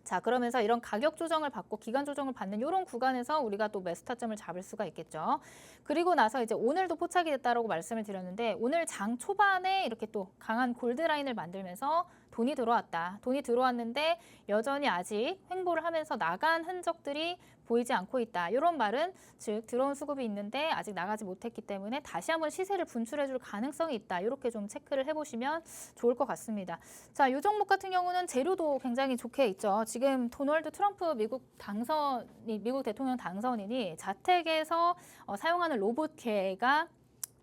자, 그러면서 이런 가격 조정을 받고 기간 조정을 받는 이런 구간에서 우리가 또 매수 타점을 잡을 수가 있겠죠. 그리고 나서 이제 오늘도 포착이 됐다라고 말씀을 드렸는데 오늘 장 초반에 이렇게 또 강한 골드라인을 만들면서 돈이 들어왔다. 돈이 들어왔는데 여전히 아직 횡보를 하면서 나간 흔적들이 보이지 않고 있다. 이런 말은 즉 들어온 수급이 있는데 아직 나가지 못했기 때문에 다시 한번 시세를 분출해줄 가능성이 있다. 이렇게 좀 체크를 해보시면 좋을 것 같습니다. 자, 이 종목 같은 경우는 재료도 굉장히 좋게 있죠. 지금 도널드 트럼프 미국 대통령 당선인이 자택에서 사용하는 로봇계가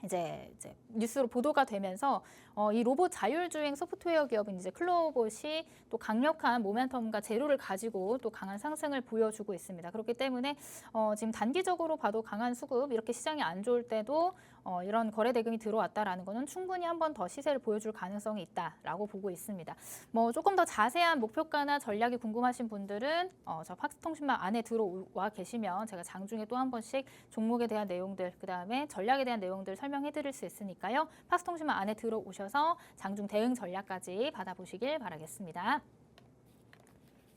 이제 뉴스로 보도가 되면서 이 로봇 자율주행 소프트웨어 기업인 이제 클로봇이 또 강력한 모멘텀과 재료를 가지고 또 강한 상승을 보여주고 있습니다. 그렇기 때문에 지금 단기적으로 봐도 강한 수급 이렇게 시장이 안 좋을 때도 이런 거래 대금이 들어왔다라는 거는 충분히 한 번 더 시세를 보여줄 가능성이 있다라고 보고 있습니다. 뭐 조금 더 자세한 목표가나 전략이 궁금하신 분들은 저 팍스통신망 안에 들어와 계시면 제가 장중에 또 한 번씩 종목에 대한 내용들 그다음에 전략에 대한 내용들 설명해 드릴 수 있으니까요. 팍스통신망 안에 들어오셔서 장중 대응 전략까지 받아보시길 바라겠습니다.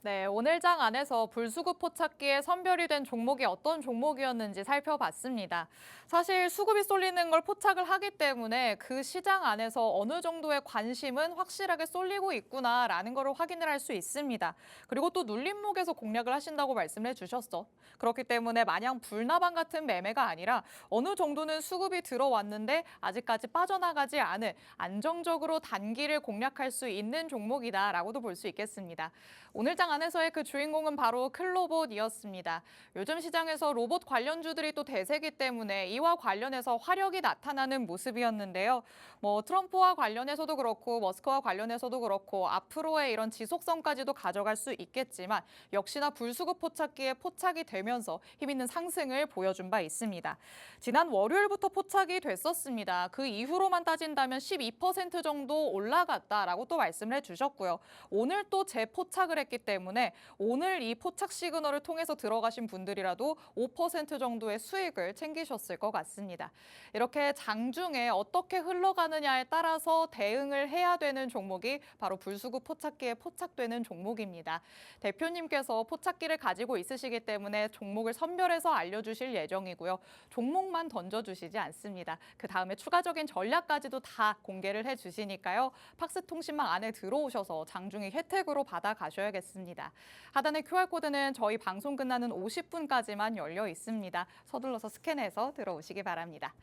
네, 오늘 장 안에서 불수급 포착기에 선별이 된 종목이 어떤 종목이었는지 살펴봤습니다. 사실 수급이 쏠리는 걸 포착을 하기 때문에 그 시장 안에서 어느 정도의 관심은 확실하게 쏠리고 있구나라는 걸 확인을 할 수 있습니다. 그리고 또 눌림목에서 공략을 하신다고 말씀을 해주셨어. 그렇기 때문에 마냥 불나방 같은 매매가 아니라 어느 정도는 수급이 들어왔는데 아직까지 빠져나가지 않은 안정적으로 단기를 공략할 수 있는 종목이다라고도 볼 수 있겠습니다. 오늘 장 안에서의 그 주인공은 바로 클로봇이었습니다. 요즘 시장에서 로봇 관련주들이 또 대세기 때문에 이와 관련해서 화력이 나타나는 모습이었는데요. 뭐 트럼프와 관련해서도 그렇고 머스크와 관련해서도 그렇고 앞으로의 이런 지속성까지도 가져갈 수 있겠지만 역시나 불수급 포착기에 포착이 되면서 힘있는 상승을 보여준 바 있습니다. 지난 월요일부터 포착이 됐었습니다. 그 이후로만 따진다면 12% 정도 올라갔다라고 또 말씀을 해주셨고요. 오늘 또 재포착을 했기 때문에 오늘 이 포착 시그널을 통해서 들어가신 분들이라도 5% 정도의 수익을 챙기셨을 것 같습니다. 이렇게 장중에 어떻게 흘러가느냐에 따라서 대응을 해야 되는 종목이 바로 불수급 포착기에 포착되는 종목입니다. 대표님께서 포착기를 가지고 있으시기 때문에 종목을 선별해서 알려주실 예정이고요. 종목만 던져주시지 않습니다. 그 다음에 추가적인 전략까지도 다 공개를 해주시니까요. 팍스통신망 안에 들어오셔서 장중에 혜택으로 받아가셔야겠습니다. 하단의 QR코드는 저희 방송 끝나는 50분까지만 열려 있습니다. 서둘러서 스캔해서 들어오시기 바랍니다.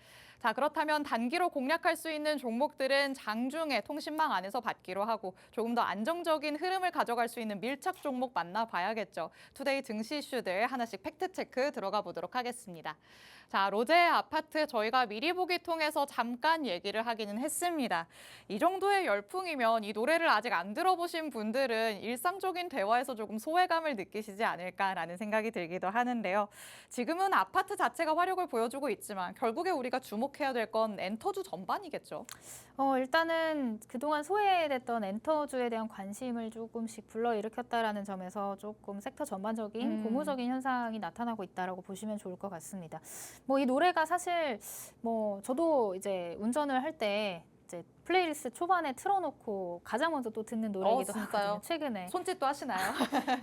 자, 그렇다면 단기로 공략할 수 있는 종목들은 장중에 통신망 안에서 받기로 하고 조금 더 안정적인 흐름을 가져갈 수 있는 밀착 종목 만나봐야겠죠. 투데이 증시 이슈들 하나씩 팩트체크 들어가 보도록 하겠습니다. 자, 로제 아파트 저희가 미리 보기 통해서 잠깐 얘기를 하기는 했습니다. 이 정도의 열풍이면 이 노래를 아직 안 들어보신 분들은 일상적인 대화에서 조금 소외감을 느끼시지 않을까라는 생각이 들기도 하는데요. 지금은 아파트 자체가 화력을 보여주고 있지만 결국에 우리가 주목해야 될 건 엔터주 전반이겠죠. 일단은 그동안 소외됐던 엔터주에 대한 관심을 조금씩 불러일으켰다라는 점에서 조금 섹터 전반적인 고무적인 현상이 나타나고 있다라고 보시면 좋을 것 같습니다. 뭐 이 노래가 사실 뭐 저도 이제 운전을 할 때 이제 플레이리스트 초반에 틀어놓고 가장 먼저 또 듣는 노래이기도 진짜요? 하거든요. 최근에. 손짓도 하시나요?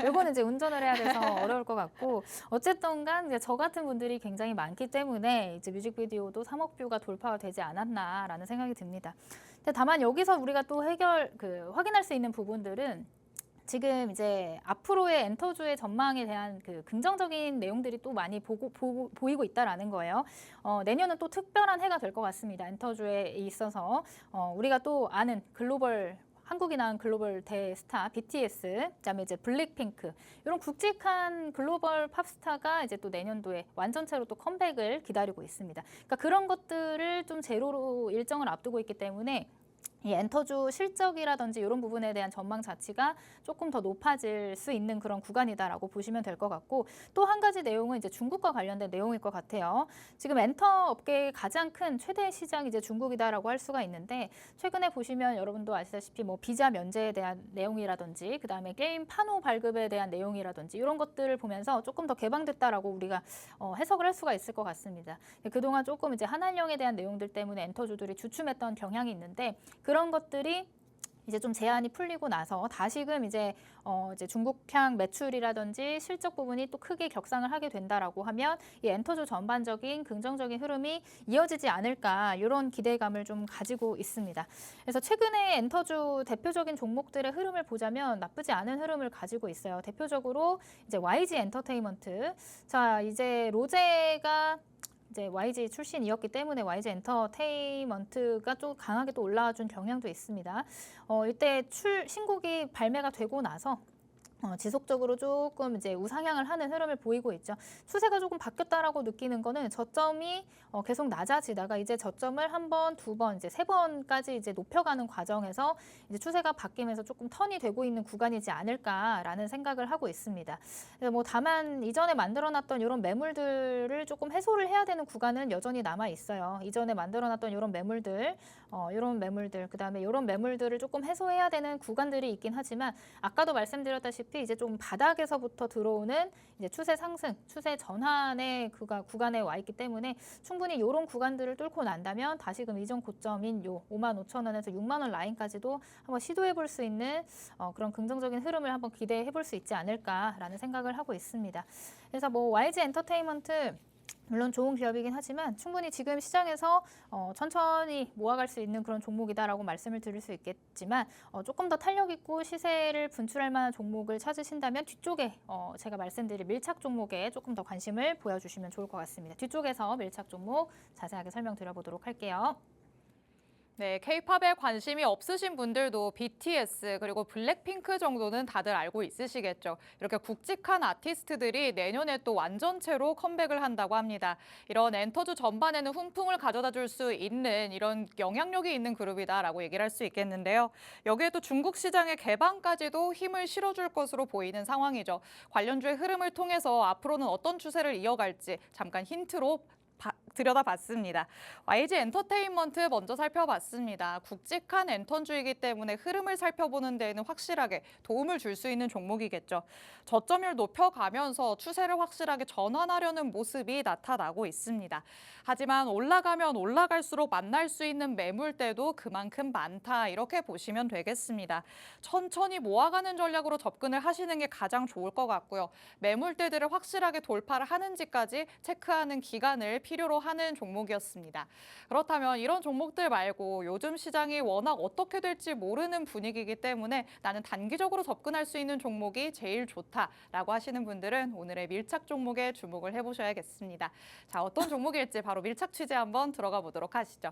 요거는 이제 운전을 해야 돼서 어려울 것 같고 어쨌든간 이제 저 같은 분들이 굉장히 많기 때문에 이제 뮤직비디오도 3억 뷰가 돌파가 되지 않았나라는 생각이 듭니다. 근데 다만 여기서 우리가 또 확인할 수 있는 부분들은 지금 이제 앞으로의 엔터주의 전망에 대한 그 긍정적인 내용들이 또 많이 보이고 있다라는 거예요. 내년은 또 특별한 해가 될 것 같습니다. 엔터주에 있어서 우리가 또 아는 한국이 낳은 글로벌 대스타 BTS, 그다음에 이제 블랙핑크 이런 굵직한 글로벌 팝스타가 이제 또 내년도에 완전체로 또 컴백을 기다리고 있습니다. 그러니까 그런 것들을 좀 제로로 일정을 앞두고 있기 때문에 이 엔터주 실적이라든지 이런 부분에 대한 전망 자체가 조금 더 높아질 수 있는 그런 구간이다라고 보시면 될 것 같고 또 한 가지 내용은 이제 중국과 관련된 내용일 것 같아요. 지금 엔터 업계의 가장 큰 최대 시장이 이제 중국이다라고 할 수가 있는데 최근에 보시면 여러분도 아시다시피 뭐 비자 면제에 대한 내용이라든지 그다음에 게임 판호 발급에 대한 내용이라든지 이런 것들을 보면서 조금 더 개방됐다라고 우리가 해석을 할 수가 있을 것 같습니다. 그동안 조금 이제 한한령에 대한 내용들 때문에 엔터주들이 주춤했던 경향이 있는데 그런 것들이 이제 좀 제한이 풀리고 나서 다시금 이제 중국향 매출이라든지 실적 부분이 또 크게 격상을 하게 된다라고 하면 이 엔터주 전반적인 긍정적인 흐름이 이어지지 않을까 이런 기대감을 좀 가지고 있습니다. 그래서 최근에 엔터주 대표적인 종목들의 흐름을 보자면 나쁘지 않은 흐름을 가지고 있어요. 대표적으로 이제 YG 엔터테인먼트. 자, 이제 로제가 이제 YG 출신이었기 때문에 YG 엔터테인먼트가 좀 강하게 또 올라와 준 경향도 있습니다. 이때 신곡이 발매가 되고 나서 지속적으로 조금 이제 우상향을 하는 흐름을 보이고 있죠. 추세가 조금 바뀌었다라고 느끼는 거는 저점이 계속 낮아지다가 이제 저점을 한 번, 두 번, 이제 세 번까지 이제 높여가는 과정에서 이제 추세가 바뀌면서 조금 턴이 되고 있는 구간이지 않을까라는 생각을 하고 있습니다. 뭐 다만 이전에 만들어놨던 이런 매물들을 조금 해소를 해야 되는 구간은 여전히 남아 있어요. 이전에 만들어놨던 이런 매물들, 그다음에 이런 매물들을 조금 해소해야 되는 구간들이 있긴 하지만 아까도 말씀드렸다시피 이제 좀 바닥에서부터 들어오는 이제 추세 상승, 추세 전환의 구간에 와 있기 때문에 충분히 이런 구간들을 뚫고 난다면 다시금 이전 고점인 요 55,000원에서 6만 원 라인까지도 한번 시도해 볼 수 있는 그런 긍정적인 흐름을 한번 기대해 볼 수 있지 않을까라는 생각을 하고 있습니다. 그래서 뭐 YG 엔터테인먼트 물론 좋은 기업이긴 하지만 충분히 지금 시장에서 천천히 모아갈 수 있는 그런 종목이다라고 말씀을 드릴 수 있겠지만 조금 더 탄력 있고 시세를 분출할 만한 종목을 찾으신다면 뒤쪽에 제가 말씀드린 밀착 종목에 조금 더 관심을 보여주시면 좋을 것 같습니다. 뒤쪽에서 밀착 종목 자세하게 설명드려보도록 할게요. 네, K-팝에 관심이 없으신 분들도 BTS 그리고 블랙핑크 정도는 다들 알고 있으시겠죠. 이렇게 굵직한 아티스트들이 내년에 또 완전체로 컴백을 한다고 합니다. 이런 엔터주 전반에는 훈풍을 가져다 줄 수 있는 이런 영향력이 있는 그룹이다라고 얘기를 할 수 있겠는데요. 여기에 또 중국 시장의 개방까지도 힘을 실어줄 것으로 보이는 상황이죠. 관련주의 흐름을 통해서 앞으로는 어떤 추세를 이어갈지 잠깐 힌트로 들여다봤습니다. YG 엔터테인먼트 먼저 살펴봤습니다. 굵직한 엔턴주이기 때문에 흐름을 살펴보는 데에는 확실하게 도움을 줄 수 있는 종목이겠죠. 저점을 높여가면서 추세를 확실하게 전환하려는 모습이 나타나고 있습니다. 하지만 올라가면 올라갈수록 만날 수 있는 매물대도 그만큼 많다 이렇게 보시면 되겠습니다. 천천히 모아가는 전략으로 접근을 하시는 게 가장 좋을 것 같고요. 매물대들을 확실하게 돌파를 하는지까지 체크하는 기간을 필요로 하는 종목이었습니다. 그렇다면 이런 종목들 말고 요즘 시장이 워낙 어떻게 될지 모르는 분위기이기 때문에 나는 단기적으로 접근할 수 있는 종목이 제일 좋다라고 하시는 분들은 오늘의 밀착 종목에 주목을 해보셔야겠습니다. 자, 어떤 종목일지 바로 밀착 취재 한번 들어가 보도록 하시죠.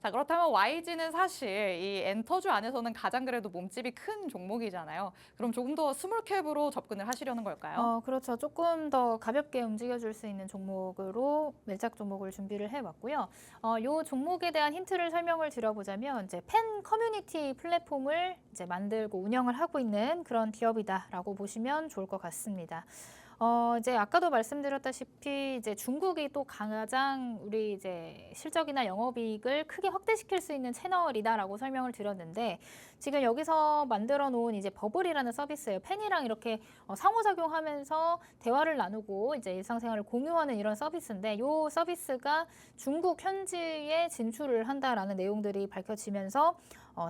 자, 그렇다면 YG는 사실 이 엔터주 안에서는 가장 그래도 몸집이 큰 종목이잖아요. 그럼 조금 더 스몰캡으로 접근을 하시려는 걸까요? 그렇죠. 조금 더 가볍게 움직여줄 수 있는 종목으로 밀착 종목을 준비를 해봤고요. 이 종목에 대한 힌트를 설명을 드려보자면 이제 팬 커뮤니티 플랫폼을 이제 만들고 운영을 하고 있는 그런 기업이다라고 보시면 좋을 것 같습니다. 이제 아까도 말씀드렸다시피 이제 중국이 또 가장 우리 이제 실적이나 영업이익을 크게 확대시킬 수 있는 채널이다라고 설명을 드렸는데 지금 여기서 만들어 놓은 이제 버블이라는 서비스예요. 팬이랑 이렇게 상호작용하면서 대화를 나누고 이제 일상생활을 공유하는 이런 서비스인데 이 서비스가 중국 현지에 진출을 한다라는 내용들이 밝혀지면서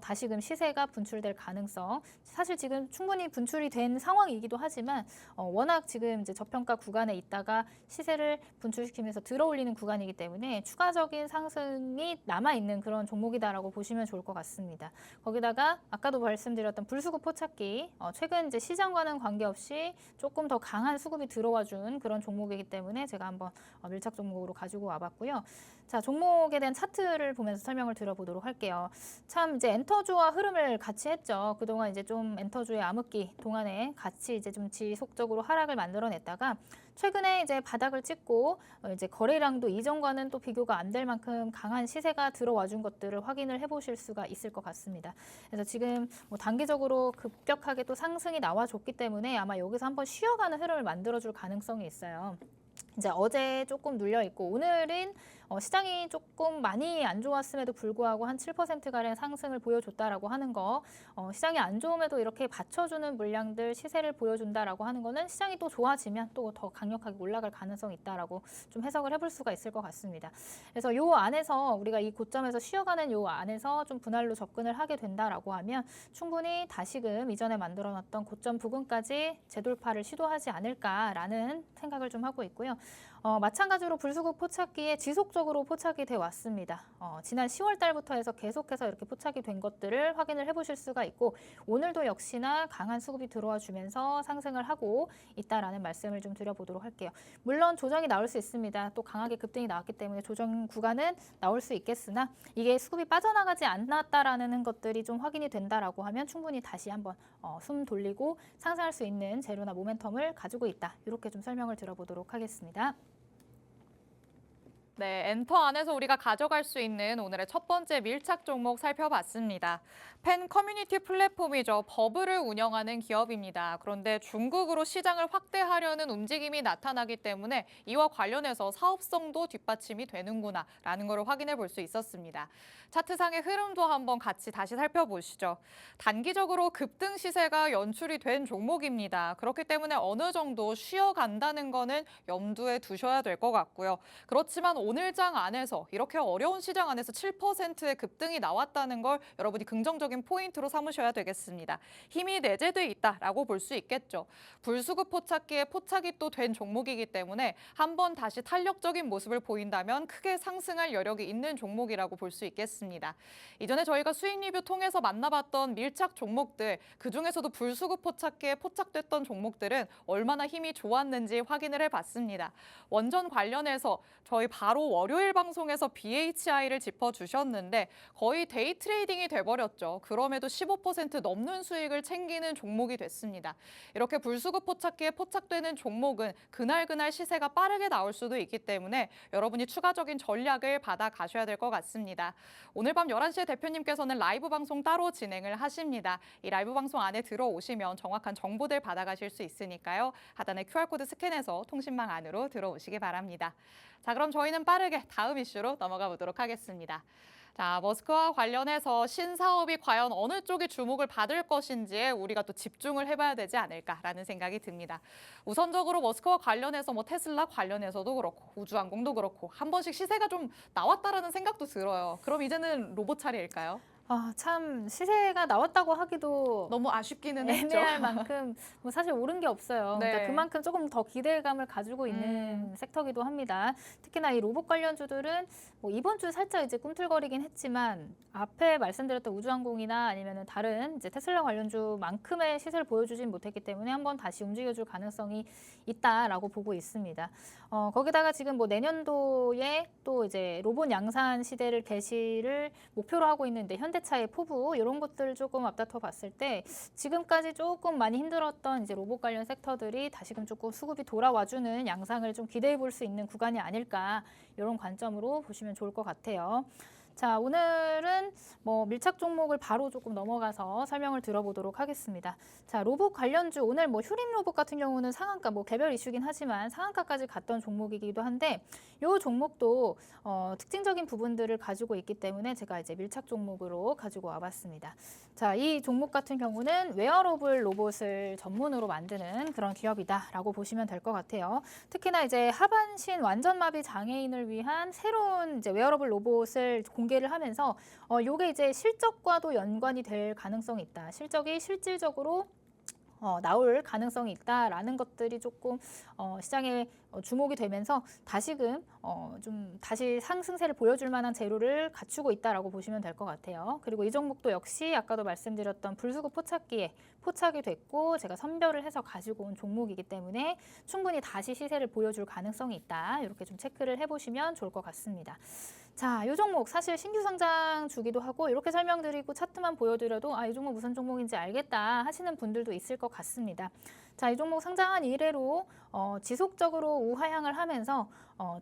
다시금 시세가 분출될 가능성 사실 지금 충분히 분출이 된 상황이기도 하지만 워낙 지금 이제 저평가 구간에 있다가 시세를 분출시키면서 들어올리는 구간이기 때문에 추가적인 상승이 남아있는 그런 종목이다라고 보시면 좋을 것 같습니다. 거기다가 아까도 말씀드렸던 불수급 포착기 최근 이제 시장과는 관계없이 조금 더 강한 수급이 들어와 준 그런 종목이기 때문에 제가 한번 밀착 종목으로 가지고 와봤고요. 자, 종목에 대한 차트를 보면서 설명을 드려보도록 할게요. 참 이제 엔터주와 흐름을 같이 했죠. 그동안 이제 좀 엔터주의 암흑기 동안에 같이 이제 좀 지속적으로 하락을 만들어냈다가 최근에 이제 바닥을 찍고 이제 거래량도 이전과는 또 비교가 안 될 만큼 강한 시세가 들어와 준 것들을 확인을 해보실 수가 있을 것 같습니다. 그래서 지금 뭐 단기적으로 급격하게 또 상승이 나와줬기 때문에 아마 여기서 한번 쉬어가는 흐름을 만들어줄 가능성이 있어요. 이제 어제 조금 눌려 있고 오늘은 시장이 조금 많이 안 좋았음에도 불구하고 한 7%가량 상승을 보여줬다라고 하는 거 시장이 안 좋음에도 이렇게 받쳐주는 물량들 시세를 보여준다라고 하는 거는 시장이 또 좋아지면 또 더 강력하게 올라갈 가능성이 있다라고 좀 해석을 해볼 수가 있을 것 같습니다. 그래서 요 안에서 우리가 이 고점에서 쉬어가는 요 안에서 좀 분할로 접근을 하게 된다라고 하면 충분히 다시금 이전에 만들어놨던 고점 부근까지 재돌파를 시도하지 않을까라는 생각을 좀 하고 있고요. 마찬가지로 불수급 포착기에 지속적으로 포착이 돼 왔습니다. 지난 10월 달부터 해서 계속해서 이렇게 포착이 된 것들을 확인을 해보실 수가 있고 오늘도 역시나 강한 수급이 들어와 주면서 상승을 하고 있다라는 말씀을 좀 드려보도록 할게요. 물론 조정이 나올 수 있습니다. 또 강하게 급등이 나왔기 때문에 조정 구간은 나올 수 있겠으나 이게 수급이 빠져나가지 않았다라는 것들이 좀 확인이 된다라고 하면 충분히 다시 한번 숨 돌리고 상승할 수 있는 재료나 모멘텀을 가지고 있다. 이렇게 좀 설명을 드려보도록 하겠습니다. 네, 엔터 안에서 우리가 가져갈 수 있는 오늘의 첫 번째 밀착 종목 살펴봤습니다. 팬 커뮤니티 플랫폼이죠. 버블을 운영하는 기업입니다. 그런데 중국으로 시장을 확대하려는 움직임이 나타나기 때문에 이와 관련해서 사업성도 뒷받침이 되는구나라는 걸 확인해 볼 수 있었습니다. 차트상의 흐름도 한번 같이 다시 살펴보시죠. 단기적으로 급등 시세가 연출이 된 종목입니다. 그렇기 때문에 어느 정도 쉬어간다는 거는 염두에 두셔야 될 것 같고요. 그렇지만 오늘장 안에서 이렇게 어려운 시장 안에서 7%의 급등이 나왔다는 걸 여러분이 긍정적인 포인트로 삼으셔야 되겠습니다. 힘이 내재돼 있다라고 볼 수 있겠죠. 불수급 포착기에 포착이 또 된 종목이기 때문에 한번 다시 탄력적인 모습을 보인다면 크게 상승할 여력이 있는 종목이라고 볼 수 있겠습니다. 이전에 저희가 수익 리뷰 통해서 만나봤던 밀착 종목들, 그중에서도 불수급 포착기에 포착됐던 종목들은 얼마나 힘이 좋았는지 확인을 해봤습니다. 원전 관련해서 저희 바로 월요일 방송에서 BHI를 짚어주셨는데 거의 데이 트레이딩이 돼버렸죠. 그럼에도 15% 넘는 수익을 챙기는 종목이 됐습니다. 이렇게 불수급 포착기에 포착되는 종목은 그날 시세가 빠르게 나올 수도 있기 때문에 여러분이 추가적인 전략을 받아 가셔야 될 것 같습니다. 오늘 밤 11시에 대표님께서는 라이브 방송 따로 진행을 하십니다. 이 라이브 방송 안에 들어오시면 정확한 정보들 받아가실 수 있으니까요. 하단에 QR코드 스캔해서 통신망 안으로 들어오시기 바랍니다. 자, 그럼 저희는 빠르게 다음 이슈로 넘어가 보도록 하겠습니다. 자, 머스크와 관련해서 신사업이 과연 어느 쪽이 주목을 받을 것인지에 우리가 또 집중을 해봐야 되지 않을까라는 생각이 듭니다. 우선적으로 머스크와 관련해서 뭐 테슬라 관련해서도 그렇고 우주항공도 그렇고 한 번씩 시세가 좀 나왔다라는 생각도 들어요. 그럼 이제는 로봇 차례일까요? 참 시세가 나왔다고 하기도 너무 아쉽기는 했죠. 애매할 만큼 뭐 사실 오른 게 없어요. 네. 그러니까 그만큼 조금 더 기대감을 가지고 있는 섹터기도 합니다. 특히나 이 로봇 관련주들은 뭐 이번 주 살짝 이제 꿈틀거리긴 했지만 앞에 말씀드렸던 우주항공이나 아니면은 다른 이제 테슬라 관련주만큼의 시세를 보여주진 못했기 때문에 한번 다시 움직여줄 가능성이 있다라고 보고 있습니다. 거기다가 지금 뭐 내년도에 또 이제 로봇 양산 시대를 개시를 목표로 하고 있는데 현대차의 포부 이런 것들을 조금 앞다퉈 봤을 때 지금까지 조금 많이 힘들었던 이제 로봇 관련 섹터들이 다시금 조금 수급이 돌아와주는 양상을 좀 기대해 볼 수 있는 구간이 아닐까 이런 관점으로 보시면 좋을 것 같아요. 자, 오늘은 뭐 밀착 종목을 바로 조금 넘어가서 설명을 들어보도록 하겠습니다. 자, 로봇 관련주 오늘 뭐 휴림 로봇 같은 경우는 상한가 뭐 개별 이슈긴 하지만 상한가까지 갔던 종목이기도 한데 이 종목도 특징적인 부분들을 가지고 있기 때문에 제가 이제 밀착 종목으로 가지고 와봤습니다. 자, 이 종목 같은 경우는 웨어러블 로봇을 전문으로 만드는 그런 기업이다라고 보시면 될 것 같아요. 특히나 이제 하반신 완전마비 장애인을 위한 새로운 이제 웨어러블 로봇을 공개를 하면서 요게 이제 실적과도 연관이 될 가능성이 있다. 실적이 실질적으로 나올 가능성이 있다라는 것들이 조금 시장에 주목이 되면서 다시금 좀 다시 상승세를 보여줄 만한 재료를 갖추고 있다라고 보시면 될 것 같아요. 그리고 이 종목도 역시 아까도 말씀드렸던 불수급 포착기에 포착이 됐고 제가 선별을 해서 가지고 온 종목이기 때문에 충분히 다시 시세를 보여줄 가능성이 있다. 이렇게 좀 체크를 해보시면 좋을 것 같습니다. 자, 이 종목 사실 신규 상장 주기도 하고 이렇게 설명드리고 차트만 보여드려도 이 종목 무슨 종목인지 알겠다 하시는 분들도 있을 것 같습니다. 자, 이 종목 상장한 이래로 지속적으로 우하향을 하면서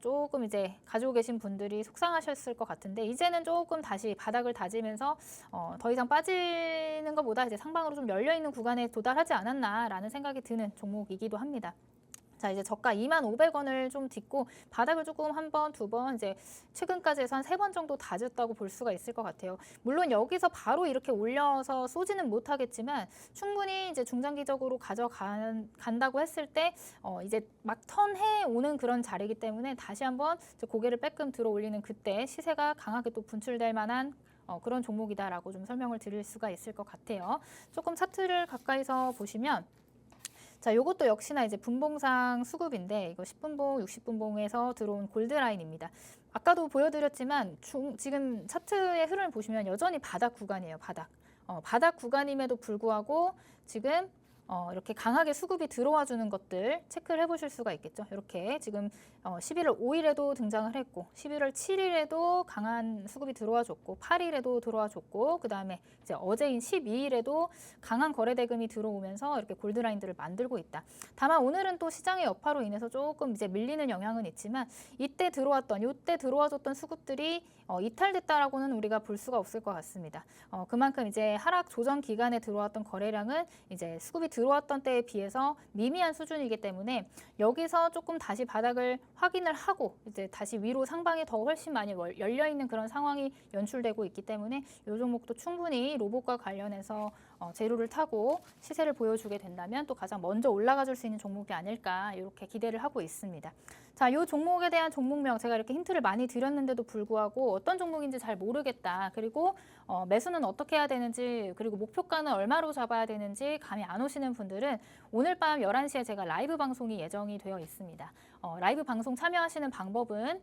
조금 이제 가지고 계신 분들이 속상하셨을 것 같은데 이제는 조금 다시 바닥을 다지면서 더 이상 빠지는 것보다 이제 상방으로 좀 열려 있는 구간에 도달하지 않았나라는 생각이 드는 종목이기도 합니다. 자, 이제 저가 25,000원을 좀 딛고 바닥을 조금 한 번, 두 번 이제 최근까지 해서 한 3번 정도 다졌다고 볼 수가 있을 것 같아요. 물론 여기서 바로 이렇게 올려서 쏘지는 못하겠지만 충분히 이제 중장기적으로 가져간다고 했을 때 이제 막 턴해 오는 그런 자리이기 때문에 다시 한번 이제 고개를 빼끔 들어 올리는 그때 시세가 강하게 또 분출될 만한 그런 종목이다라고 좀 설명을 드릴 수가 있을 것 같아요. 조금 차트를 가까이서 보시면 자, 요것도 역시나 이제 분봉상 수급인데 이거 10분봉, 60분봉에서 들어온 골드라인입니다. 아까도 보여드렸지만 지금 차트의 흐름을 보시면 여전히 바닥 구간이에요, 바닥. 바닥 구간임에도 불구하고 지금 이렇게 강하게 수급이 들어와 주는 것들 체크를 해보실 수가 있겠죠. 이렇게 지금 11월 5일에도 등장을 했고 11월 7일에도 강한 수급이 들어와 줬고 8일에도 들어와 줬고 그 다음에 이제 어제인 12일에도 강한 거래 대금이 들어오면서 이렇게 골드라인들을 만들고 있다. 다만 오늘은 또 시장의 여파로 인해서 조금 이제 밀리는 영향은 있지만 이때 들어와 줬던 수급들이 이탈됐다라고는 우리가 볼 수가 없을 것 같습니다. 그만큼 이제 하락 조정 기간에 들어왔던 거래량은 이제 수급이 들어왔던 때에 비해서 미미한 수준이기 때문에 여기서 조금 다시 바닥을 확인을 하고 이제 다시 위로 상방이 더 훨씬 많이 열려 있는 그런 상황이 연출되고 있기 때문에 이 종목도 충분히 로봇과 관련해서 재료를 타고 시세를 보여주게 된다면 또 가장 먼저 올라가 줄 수 있는 종목이 아닐까 이렇게 기대를 하고 있습니다. 자, 이 종목에 대한 종목명 제가 이렇게 힌트를 많이 드렸는데도 불구하고 어떤 종목인지 잘 모르겠다. 그리고 매수는 어떻게 해야 되는지 그리고 목표가는 얼마로 잡아야 되는지 감이 안 오시는 분들은 오늘 밤 11시에 제가 라이브 방송이 예정이 되어 있습니다. 라이브 방송 참여하시는 방법은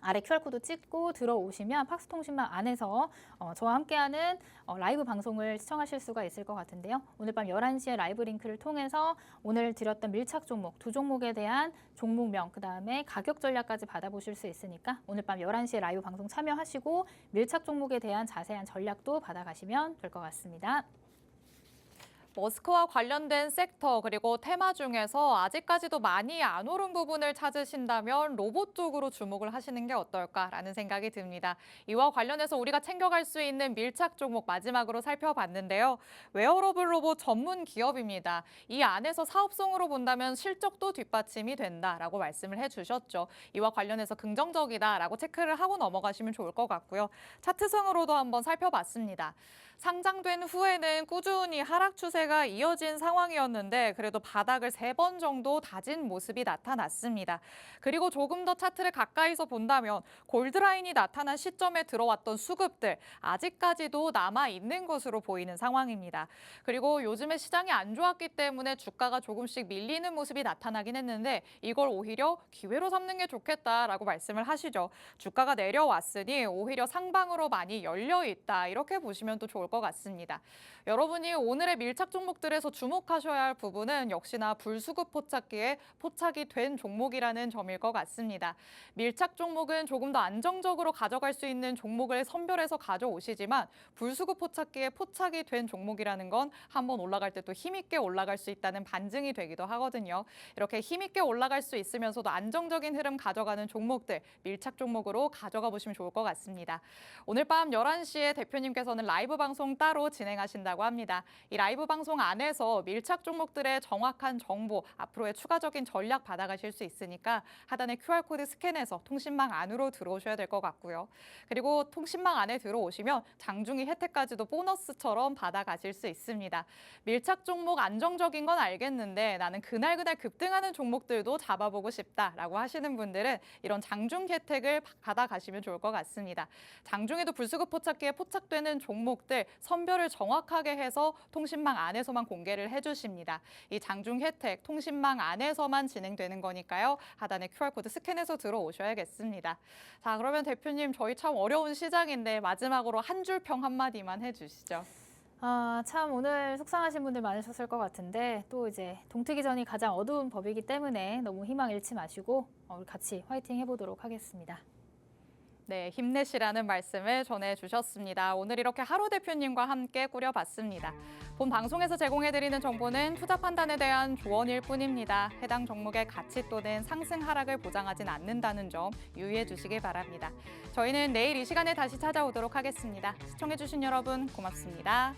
아래 QR코드 찍고 들어오시면 팍스통신망 안에서 저와 함께하는 라이브 방송을 시청하실 수가 있을 것 같은데요. 오늘 밤 11시에 라이브 링크를 통해서 오늘 드렸던 밀착 종목, 두 종목에 대한 종목명, 그다음에 가격 전략까지 받아보실 수 있으니까 오늘 밤 11시에 라이브 방송 참여하시고 밀착 종목에 대한 자세한 전략도 받아가시면 될 것 같습니다. 머스크와 관련된 섹터 그리고 테마 중에서 아직까지도 많이 안 오른 부분을 찾으신다면 로봇 쪽으로 주목을 하시는 게 어떨까라는 생각이 듭니다. 이와 관련해서 우리가 챙겨갈 수 있는 밀착 종목 마지막으로 살펴봤는데요. 웨어러블 로봇 전문 기업입니다. 이 안에서 사업성으로 본다면 실적도 뒷받침이 된다라고 말씀을 해주셨죠. 이와 관련해서 긍정적이다라고 체크를 하고 넘어가시면 좋을 것 같고요. 차트상으로도 한번 살펴봤습니다. 상장된 후에는 꾸준히 하락 추세가 이어진 상황이었는데 그래도 바닥을 3번 정도 다진 모습이 나타났습니다. 그리고 조금 더 차트를 가까이서 본다면 골드라인이 나타난 시점에 들어왔던 수급들 아직까지도 남아있는 것으로 보이는 상황입니다. 그리고 요즘에 시장이 안 좋았기 때문에 주가가 조금씩 밀리는 모습이 나타나긴 했는데 이걸 오히려 기회로 삼는 게 좋겠다라고 말씀을 하시죠. 주가가 내려왔으니 오히려 상방으로 많이 열려 있다. 이렇게 보시면 또 좋을 것 같습니다. 여러분이 오늘의 밀착 밀착 종목들에서 주목하셔야 할 부분은 역시나 불수급 포착기에 포착이 된 종목이라는 점일 것 같습니다. 밀착 종목은 조금 더 안정적으로 가져갈 수 있는 종목을 선별해서 가져오시지만 불수급 포착기에 포착이 된 종목이라는 건 한번 올라갈 때 또 힘있게 올라갈 수 있다는 반증이 되기도 하거든요. 이렇게 힘있게 올라갈 수 있으면서도 안정적인 흐름 가져가는 종목들, 밀착 종목으로 가져가 보시면 좋을 것 같습니다. 오늘 밤 11시에 대표님께서는 라이브 방송 따로 진행하신다고 합니다. 이 라이브 방송 안에서 밀착 종목들의 정확한 정보, 앞으로의 추가적인 전략 받아가실 수 있으니까 하단의 QR코드 스캔해서 통신망 안으로 들어오셔야 될 것 같고요. 그리고 통신망 안에 들어오시면 장중이 혜택까지도 보너스처럼 받아가실 수 있습니다. 밀착 종목 안정적인 건 알겠는데 나는 그날 급등하는 종목들도 잡아보고 싶다라고 하시는 분들은 이런 장중 혜택을 받아가시면 좋을 것 같습니다. 장중에도 불수급 포착기에 포착되는 종목들 선별을 정확하게 해서 통신망 안에서만 공개를 해주십니다. 이 장중 혜택 통신망 안에서만 진행되는 거니까요. 하단에 QR코드 스캔해서 들어오셔야겠습니다. 자, 그러면 대표님 저희 참 어려운 시장인데 마지막으로 한 줄 평 한마디만 해주시죠. 참 오늘 속상하신 분들 많으셨을 것 같은데 또 이제 동트기 전이 가장 어두운 법이기 때문에 너무 희망 잃지 마시고 우리 같이 화이팅 해보도록 하겠습니다. 네, 힘내시라는 말씀을 전해주셨습니다. 오늘 이렇게 하루 대표님과 함께 꾸려봤습니다. 본 방송에서 제공해드리는 정보는 투자 판단에 대한 조언일 뿐입니다. 해당 종목의 가치 또는 상승 하락을 보장하진 않는다는 점 유의해 주시기 바랍니다. 저희는 내일 이 시간에 다시 찾아오도록 하겠습니다. 시청해주신 여러분 고맙습니다.